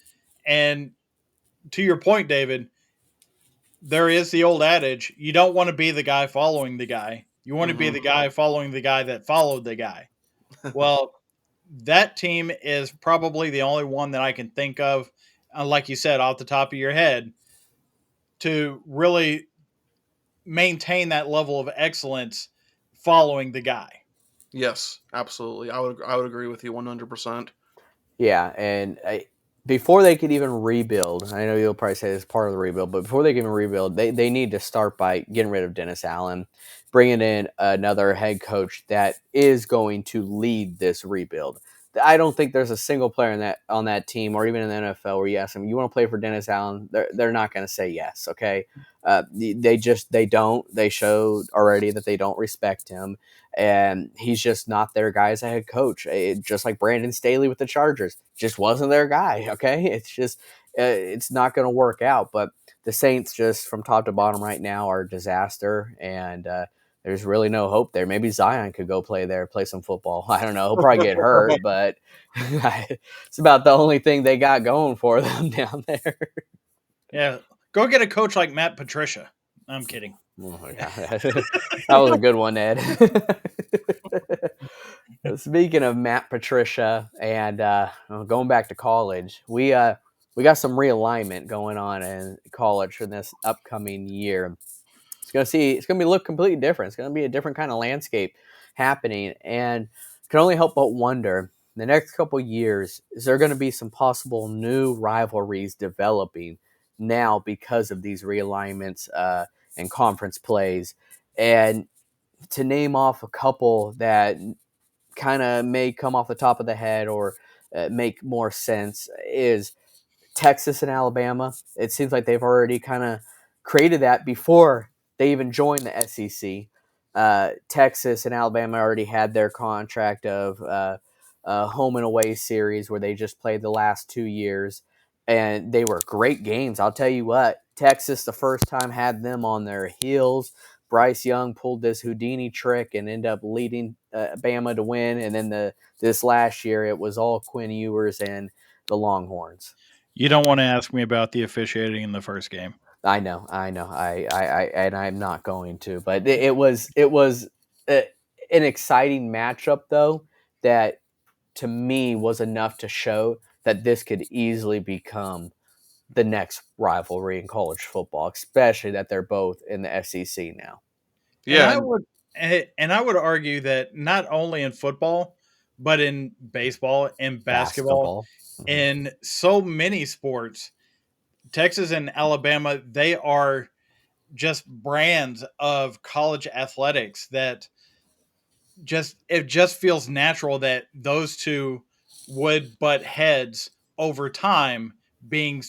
S3: And to your point, David, there is the old adage: you don't want to be the guy following the guy. You want to be
S2: Hmm.
S3: the guy following the guy that followed the guy. Well, that team is probably the only one that I can think of, like you said, off the top of your head, to really maintain that level of excellence following the guy.
S2: Yes, absolutely. I would agree with you 100%.
S1: Yeah, and before they could even rebuild, I know you'll probably say this is part of the rebuild, but before they can even rebuild, they need to start by getting rid of Dennis Allen, bringing in another head coach that is going to lead this rebuild. I don't think there's a single player on that team or even in the NFL where you ask them, you want to play for Dennis Allen? They're not going to say yes. Okay, they don't. They showed already that they don't respect him, and he's just not their guy as a head coach. Just like Brandon Staley with the Chargers, just wasn't their guy. Okay, it's just it's not going to work out. But the Saints, just from top to bottom right now, are a disaster, and there's really no hope there. Maybe Zion could go play some football. I don't know. He'll probably get hurt, but it's about the only thing they got going for them down there.
S3: Yeah, go get a coach like Matt Patricia. I'm kidding.
S1: Oh my God. That was a good one, Ed. Speaking of Matt Patricia and going back to college, we got some realignment going on in college for this upcoming year. It's gonna be look completely different. It's gonna be a different kind of landscape happening, and can only help but wonder the next couple years, is there going to be some possible new rivalries developing now because of these realignments and conference plays? And to name off a couple that kind of may come off the top of the head or make more sense is Texas and Alabama. It seems like they've already kind of created that before they even joined the SEC. Texas and Alabama already had their contract of home and away series where they just played the last 2 years, and they were great games. I'll tell you what, Texas the first time had them on their heels. Bryce Young pulled this Houdini trick and ended up leading Bama to win. And then this last year, it was all Quinn Ewers and the Longhorns.
S3: You don't want to ask me about the officiating in the first game.
S1: I know, and I'm not going to, but it was an exciting matchup though that to me was enough to show that this could easily become the next rivalry in college football, especially that they're both in the SEC now.
S3: And
S2: Yeah,
S3: I would and I would argue that not only in football, but in baseball, in basketball,
S1: Basketball. Mhm.
S3: in so many sports, Texas and Alabama, they are just brands of college athletics that just feels natural that those two would butt heads over time, being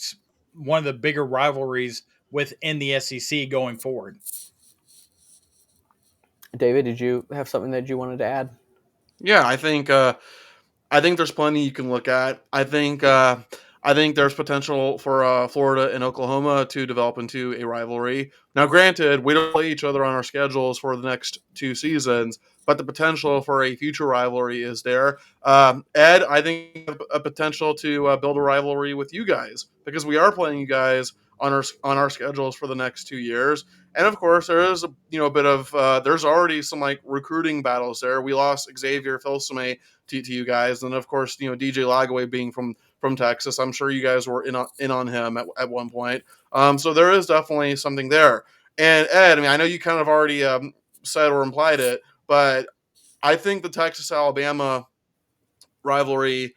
S3: one of the bigger rivalries within the SEC going forward.
S1: David, did you have something that you wanted to add?
S2: yeah. I think there's plenty you can look at. I think there's potential for Florida and Oklahoma to develop into a rivalry. Now, granted, we don't play each other on our schedules for the next 2 seasons, but the potential for a future rivalry is there. Ed, I think a potential to build a rivalry with you guys because we are playing you guys on our schedules for the next 2 years. And of course, there is a bit of there's already some like recruiting battles there. We lost Xavier Filsame to you guys, and of course, DJ Lagaway being from Texas. I'm sure you guys were in on him at one point. So there is definitely something there. And Ed, I mean, I know you kind of already said or implied it, but I think the Texas Alabama rivalry,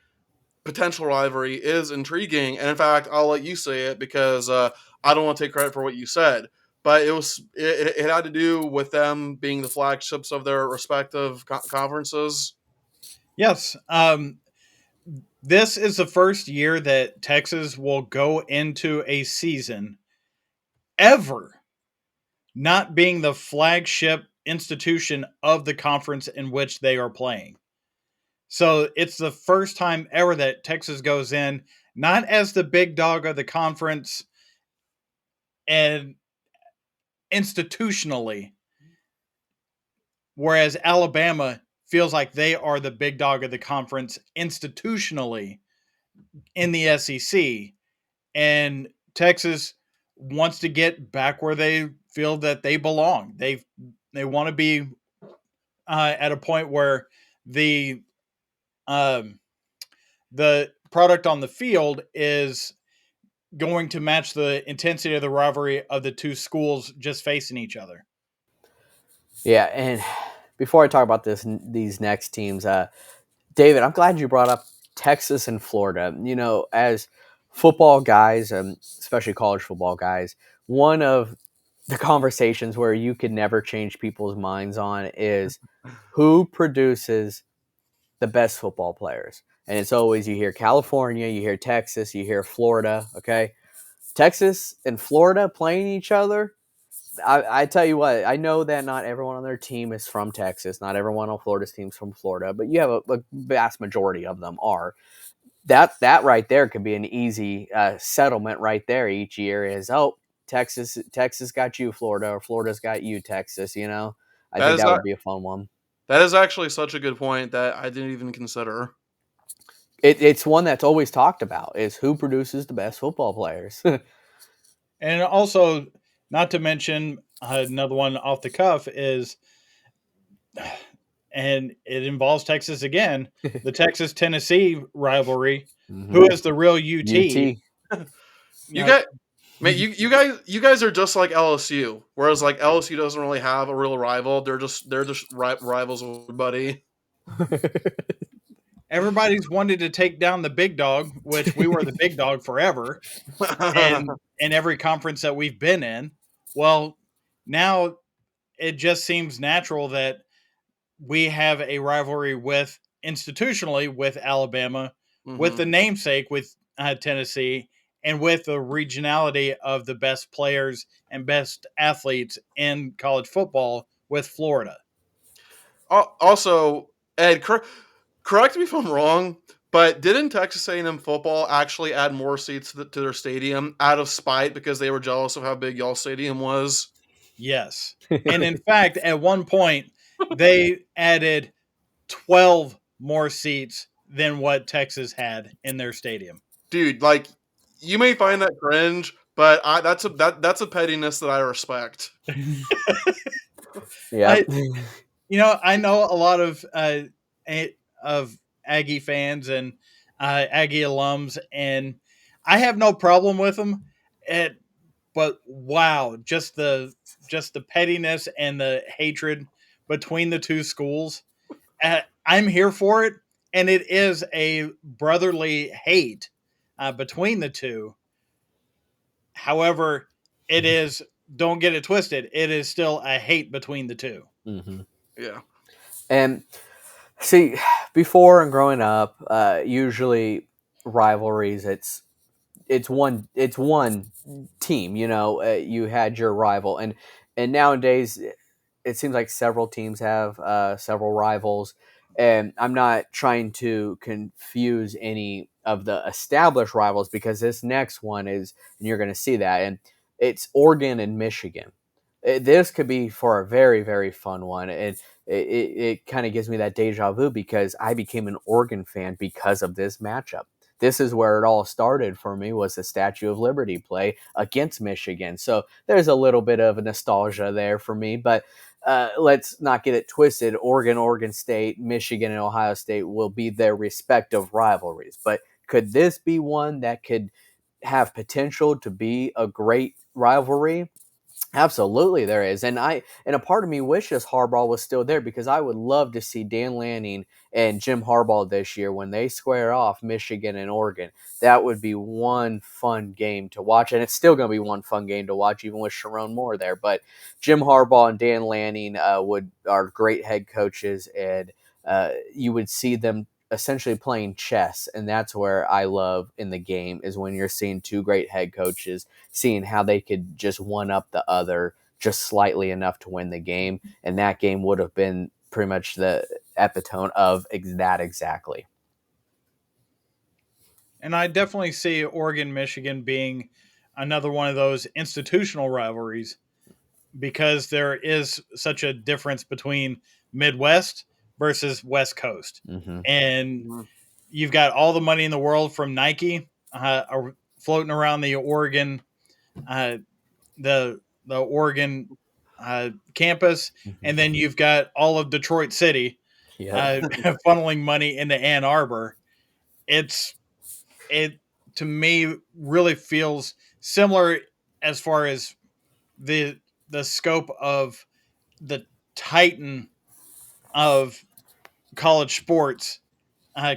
S2: potential rivalry, is intriguing. And in fact, I'll let you say it because I don't want to take credit for what you said. But it had to do with them being the flagships of their respective conferences.
S3: Yes, this is the first year that Texas will go into a season ever not being the flagship institution of the conference in which they are playing. So it's the first time ever that Texas goes in, not as the big dog of the conference and institutionally, whereas Alabama feels like they are the big dog of the conference institutionally in the SEC. And Texas wants to get back where they feel that they belong. They want to be at a point where the um, the product on the field is going to match the intensity of the rivalry of the two schools just facing each other.
S1: Yeah, and before I talk about these next teams, David, I'm glad you brought up Texas and Florida. You know, as football guys, especially college football guys, one of the conversations where you could never change people's minds on is who produces the best football players. And it's always you hear California, you hear Texas, you hear Florida. Okay, Texas and Florida playing each other. I tell you what, I know that not everyone on their team is from Texas. Not everyone on Florida's team is from Florida, but you have a vast majority of them are. That right there could be an easy settlement right there each year is, oh, Texas got you, Florida, or Florida's got you, Texas. You know, I
S2: That
S1: think
S2: is
S1: that
S2: not,
S1: would be a fun one.
S2: that is actually such a good point that I didn't even consider.
S1: It's one that's always talked about is who produces the best football players.
S3: And also, not to mention another one off the cuff is, and it involves Texas again, the Texas Tennessee rivalry. Who
S1: Mm-hmm.
S3: is the real UT?
S1: UT.
S2: You
S3: Uh,
S2: got Man, you guys are just like LSU. Whereas like LSU doesn't really have a real rival. They're just rivals with everybody.
S3: Everybody's wanted to take down the big dog, which we were the big dog forever, and in every conference that we've been in. Well, now it just seems natural that we have a rivalry with institutionally with Alabama, with
S2: hmm
S3: the namesake with Tennessee, and with the regionality of the best players and best athletes in college football with Florida.
S2: Also, Ed, correct me if I'm wrong, but didn't Texas A&M football actually add more seats to their stadium out of spite because they were jealous of how big y'all stadium was?
S3: Yes. And in fact, at one point, they added 12 more seats than what Texas had in their stadium.
S2: Dude, like you may find that cringe, but that's a pettiness that I respect.
S1: Yep.
S3: I I know a lot of of Aggie fans and Aggie alums, and I have no problem with them. But wow, just the pettiness and the hatred between the two schools. I'm here for it, and it is a brotherly hate between the two. However, it is, don't get it twisted, it is still a hate between the two.
S1: hmm
S2: Yeah.
S1: And see, before and growing up, usually rivalries, it's one team. You know, you had your rival, and nowadays it seems like several teams have several rivals. And I'm not trying to confuse any of the established rivals because this next one is, and you're going to see that, and it's Oregon and Michigan. This could be for a very, very fun one, and it kind of gives me that deja vu because I became an Oregon fan because of this matchup. This is where it all started for me, was the Statue of Liberty play against Michigan. So there's a little bit of a nostalgia there for me, but let's not get it twisted. Oregon State, Michigan, and Ohio State will be their respective rivalries. But could this be one that could have potential to be a great rivalry? Absolutely, there is, and a part of me wishes Harbaugh was still there because I would love to see Dan Lanning and Jim Harbaugh this year when they square off Michigan and Oregon. That would be one fun game to watch, and it's still going to be one fun game to watch, even with Sharon Moore there. But Jim Harbaugh and Dan Lanning are great head coaches, and you would see them essentially playing chess, and that's where I love in the game is when you're seeing two great head coaches seeing how they could just one up the other just slightly enough to win the game. And that game would have been pretty much the epitome of that exactly.
S3: And I definitely see Oregon Michigan being another one of those institutional rivalries because there is such a difference between Midwest versus West Coast.
S1: Mm-hmm.
S3: And you've got all the money in the world from Nike floating around the Oregon uh, the Oregon campus,
S1: Mm-hmm.
S3: and then you've got all of Detroit City
S1: Yep.
S3: funneling money into Ann Arbor. It to me really feels similar as far as the the scope of the titan of college sports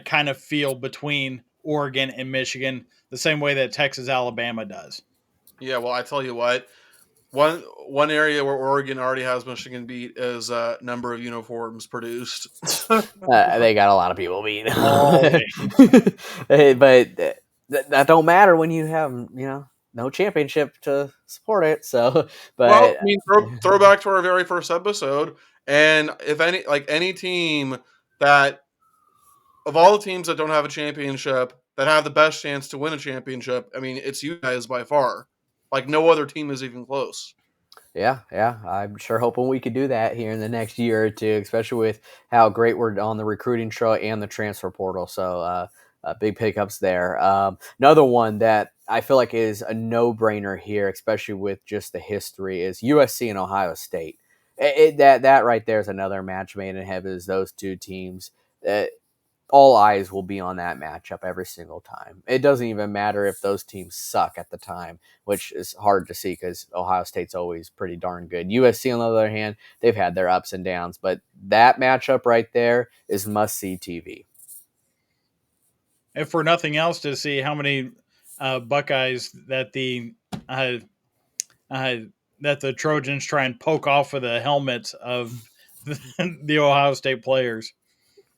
S3: kind of feel between Oregon and Michigan, the same way that Texas Alabama does.
S2: Yeah, well, I tell you what, one area where Oregon already has Michigan beat is number of uniforms produced.
S1: They got a lot of people beat.
S3: Always.
S1: But that don't matter when you have, no championship to support it. So,
S2: Well,
S1: but
S2: I mean, throw back to our very first episode, and if any team that of all the teams that don't have a championship that have the best chance to win a championship, I mean, it's you guys by far. Like no other team is even close.
S1: yeah, I'm sure hoping we could do that here in the next year or two, especially with how great we're on the recruiting trail and the transfer portal. So, big pickups there. Another one that I feel like is a no-brainer here, especially with just the history, is USC and Ohio State. That right there is another match made in heaven. Is those two teams. All eyes will be on that matchup every single time. It doesn't even matter if those teams suck at the time, which is hard to see because Ohio State's always pretty darn good. USC, on the other hand, they've had their ups and downs, but that matchup right there is must-see TV.
S3: If for nothing else, to see how many Buckeyes uh, uh, that the Trojans try and poke off of the helmets of the Ohio State players.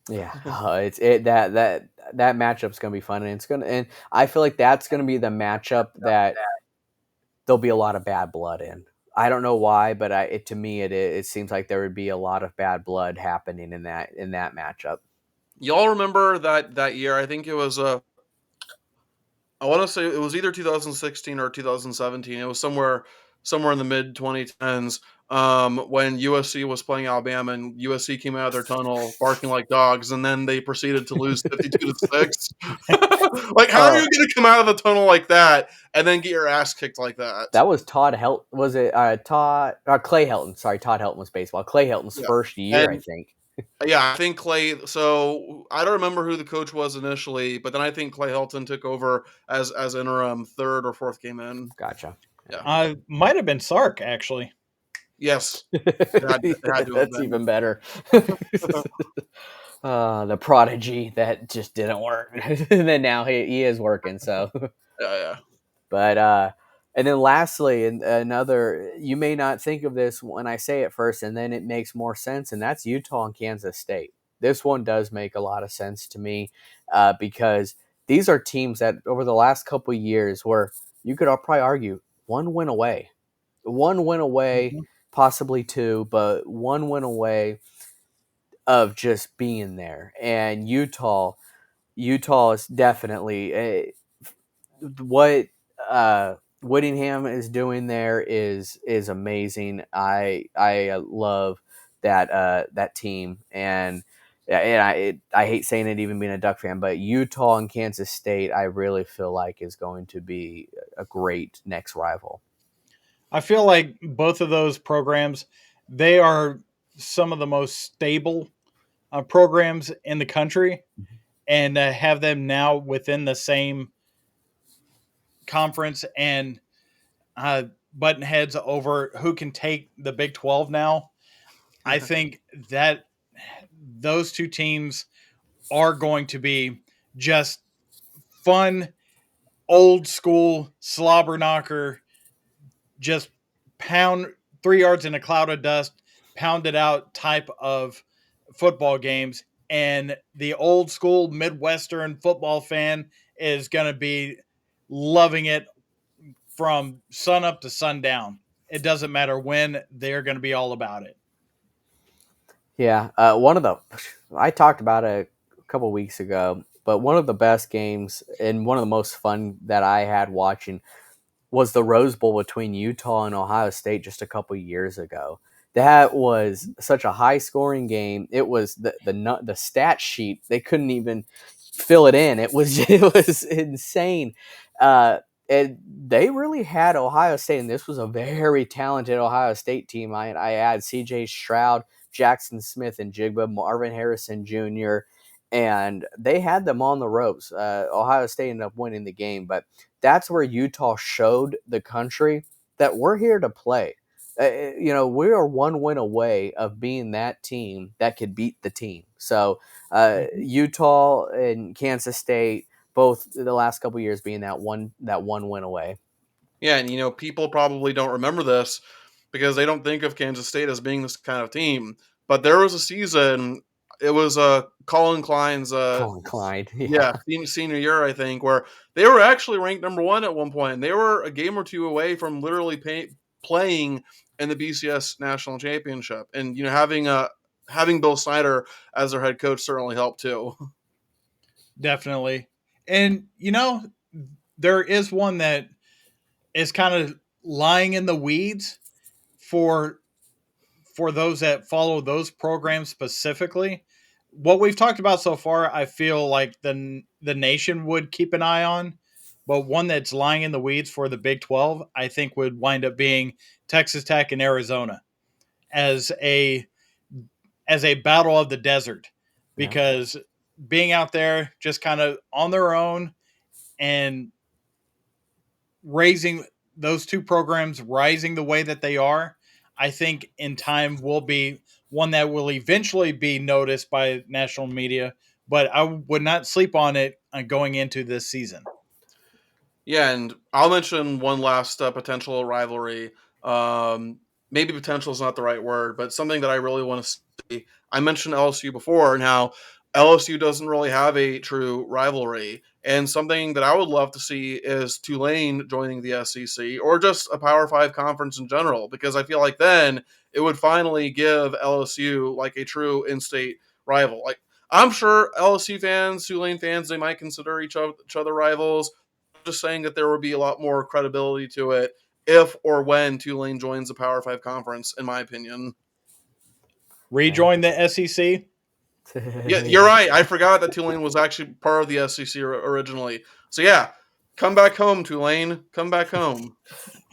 S1: Yeah, that matchup's gonna be fun, and I feel like that's gonna be the matchup that there'll be a lot of bad blood in. I don't know why, but to me it seems like there would be a lot of bad blood happening in that matchup.
S2: Y'all remember that year? I think it was I want to say it was either 2016 or 2017. It was somewhere in the mid 2010s when USC was playing Alabama and USC came out of their tunnel barking like dogs, and then they proceeded to lose 52-6. Like, how are you
S1: Oh,
S2: going to come out of the tunnel like that and then get your ass kicked like that?
S1: that was Todd Helton. Was it Todd or Clay Helton? Sorry, Todd Helton was baseball. Clay Helton's
S2: Yeah,
S1: first year, I
S2: and
S1: think.
S2: yeah, I think Clay. So I don't remember who the coach was initially, but then I think Clay Helton took over as interim third or fourth game in.
S1: Gotcha.
S2: Yeah.
S3: Might have been Sark, actually.
S2: Yes. It had to have
S1: That's
S2: been.
S1: even better. The prodigy that just didn't work, and then now he is working. So,
S2: Yeah.
S1: but and then lastly, and another, you may not think of this when I say it first, and then it makes more sense, and that's Utah and Kansas State. This one does make a lot of sense to me because these are teams that over the last couple of years where you could probably argue one win away,
S3: Mhm.
S1: possibly two, but one win away of just being there. And Utah is definitely what Whittingham is doing there is amazing. I love that team, and I hate saying it, even being a Duck fan, but Utah and Kansas State, I really feel like is going to be a great next rival.
S3: I feel like both of those programs, they are some of the most stable programs in the country, and have them now within the same conference and button heads over who can take the Big 12 now. I think that those two teams are going to be just fun, old school slobber knocker, just pound 3 yards in a cloud of dust, pound it out type of football games. And the old school Midwestern football fan is going to be loving it from sun up to sundown. It doesn't matter when, they're going to be all about it.
S1: Yeah, one of the I talked about it a couple weeks ago, but one of the best games and one of the most fun that I had watching was the Rose Bowl between Utah and Ohio State just a couple years ago. That was such a high scoring game. It was the stat sheet, they couldn't even fill it in. It was it was insane. And they really had Ohio State, and this was a very talented Ohio State team. I add C.J. Stroud, Jackson Smith, and Jigba, Marvin Harrison Jr., and they had them on the ropes. Ohio State ended up winning the game, but that's where Utah showed the country that we're here to play. We are one win away of being that team that could beat the team. So Utah and Kansas State, both the last couple of years being that one win away.
S2: Yeah, and people probably don't remember this because they don't think of Kansas State as being this kind of team. But there was a season, it was Colin Klein's
S1: Colin Klein, yeah,
S2: yeah, senior year, I think, where they were actually ranked number one at one point. They were a game or two away from literally playing in the BCS national championship, and having Bill Snyder as their head coach certainly helped too.
S3: Definitely. And there is one that is kind of lying in the weeds for those that follow those programs specifically. What we've talked about so far, I feel like the nation would keep an eye on, but one that's lying in the weeds for the Big 12, I think would wind up being Texas Tech and Arizona as a battle of the desert,
S1: yeah.
S3: because being out there just kind of on their own and raising those two programs rising the way that they are, I think in time will be one that will eventually be noticed by national media. But I would not sleep on it going into this season.
S2: Yeah, and I'll mention one last potential rivalry. Um, Maybe potential is not the right word, but something that I really want to see. I mentioned LSU before and how LSU doesn't really have a true rivalry. And something that I would love to see is Tulane joining the SEC or just a Power Five conference in general, because I feel like then it would finally give LSU like a true in-state rival. Like I'm sure LSU fans, Tulane fans, they might consider each other rivals. Just saying that there would be a lot more credibility to it if or when Tulane joins the Power Five conference, in my opinion.
S1: Yeah.
S3: Rejoin the SEC.
S2: Yeah, you're
S1: Yeah.
S2: right. I forgot that Tulane was actually part of the SEC originally. So yeah, come back home, Tulane. Come back home.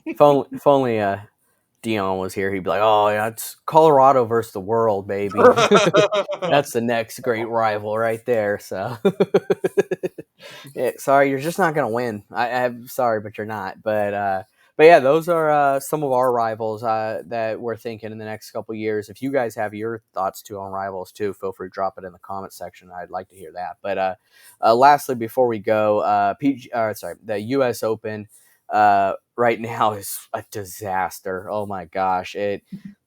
S1: If only Dion was here, he'd be like, "Oh yeah, it's Colorado versus the world, baby. That's the next great rival right there." So, yeah, sorry, you're just not gonna win. I'm sorry, but you're not. But yeah, those are some of our rivals that we're thinking in the next couple years. If you guys have your thoughts too on rivals too, feel free to drop it in the comment section. I'd like to hear that. But lastly, before we go, the U.S. Open right now is a disaster. Oh my gosh, it.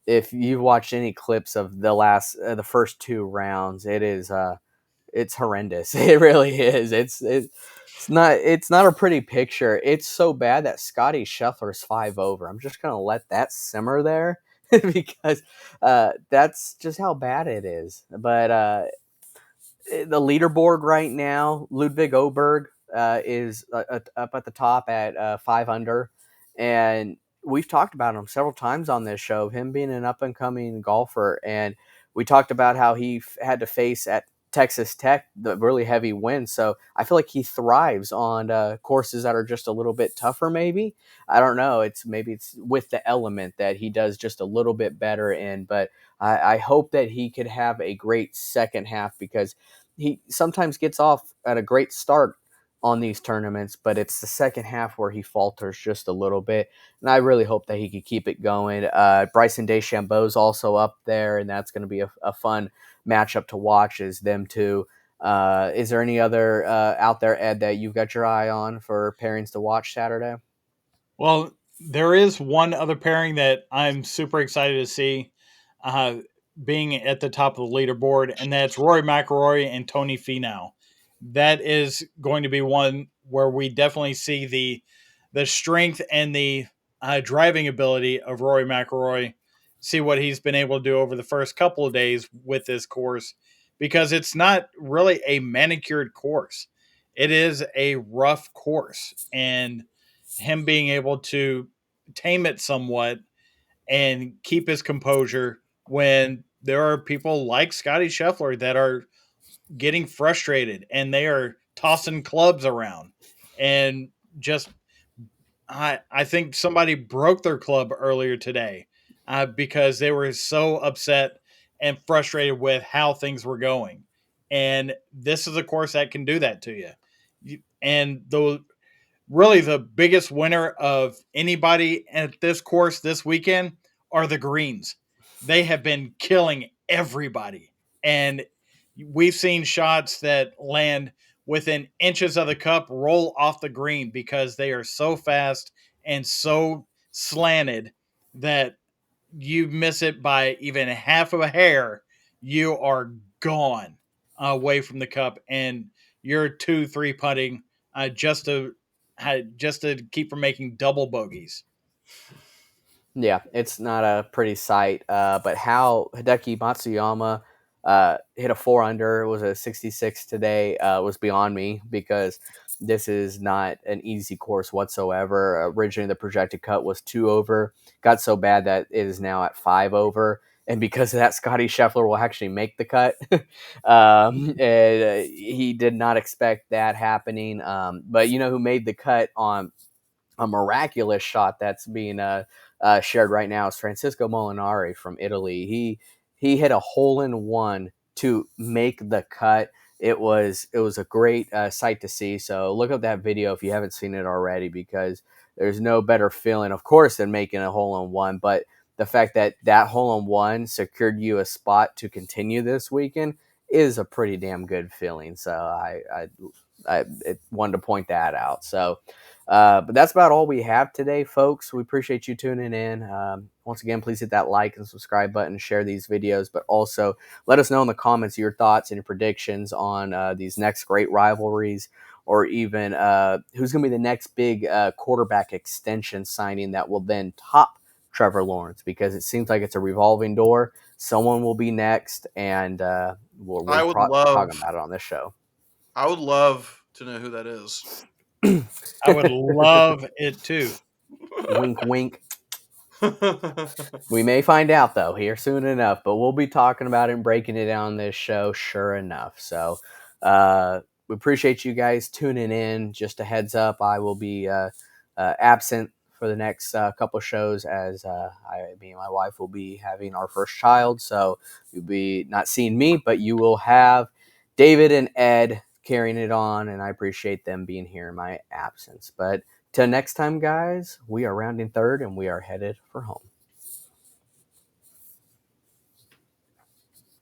S1: If you've watched any clips of the first two rounds, it's horrendous. It really is. It's not a pretty picture. It's so bad that Scotty Scheffler's 5 over. I'm just gonna let that simmer there because that's just how bad it is. But the leaderboard right now, Ludwig Oberg is up at the top at 5 under, and we've talked about him several times on this show. Him being an up and coming golfer, and we talked about how he had to face at Texas Tech the really heavy winds. So I feel like he thrives on courses that are just a little bit tougher. Maybe I don't know. Maybe it's with the element that he does just a little bit better in, but. I hope that he could have a great second half because he sometimes gets off at a great start on these tournaments, but it's the second half where he falters just a little bit. And I really hope that he could keep it going. Bryson DeChambeau's also up there, and that's going to be a fun matchup to watch. Is them two. Is there any other out there, Ed, that you've got your eye on for pairings to watch Saturday?
S3: Well, there is one other pairing that I'm super excited to see uh, being at the top of the leaderboard, and that's Rory McIlroy and Tony Finau. That is going to be one where we definitely see the strength and the driving ability of Rory McIlroy see what he's been able to do over the first couple of days with this course, because it's not really a manicured course. It is a rough course, and him being able to tame it somewhat and keep his composure when there are people like Scotty Scheffler that are getting frustrated and they are tossing clubs around and just I think somebody broke their club earlier today because they were so upset and frustrated with how things were going. And this is a course that can do that to you. And really the biggest winner of anybody at this course this weekend are the greens. They have been killing everybody. And we've seen shots that land within inches of the cup roll off the green because they are so fast and so slanted that you miss it by even half of a hair, you are gone away from the cup, and you're 2-3 putting just to keep from making double bogeys.
S1: Yeah, it's not a pretty sight. But how Hideki Matsuyama hit a 4 under, it was a 66 today, was beyond me, because this is not an easy course whatsoever. Originally, the projected cut was 2 over, got so bad that it is now at 5 over. And because of that, Scotty Scheffler will actually make the cut. And he did not expect that happening. But you know who made the cut on a miraculous shot that's being shared right now is Francisco Molinari from Italy. He hit a hole in one to make the cut. It was a great sight to see. So look up that video if you haven't seen it already, because there's no better feeling, of course, than making a hole in one. But the fact that that hole in one secured you a spot to continue this weekend is a pretty damn good feeling. So I wanted to point that out. So. But that's about all we have today, folks. We appreciate you tuning in. Once again, please hit that like and subscribe button, share these videos, but also let us know in the comments your thoughts and your predictions on these next great rivalries, or even who's going to be the next big quarterback extension signing that will then top Trevor Lawrence, because it seems like it's a revolving door. Someone will be next, and we'll
S2: I would
S1: talking
S2: love,
S1: about it on this show.
S2: I would love to know who that is.
S3: I would love it too.
S1: Wink, wink. We may find out, though, here soon enough, but we'll be talking about it and breaking it down this show, sure enough. So we appreciate you guys tuning in. Just a heads up, I will be absent for the next couple of shows, as me and my wife will be having our first child. So you'll be not seeing me, but you will have David and Ed carrying it on, and I appreciate them being here in my absence. But till next time, guys, we are rounding third, and we are headed for home.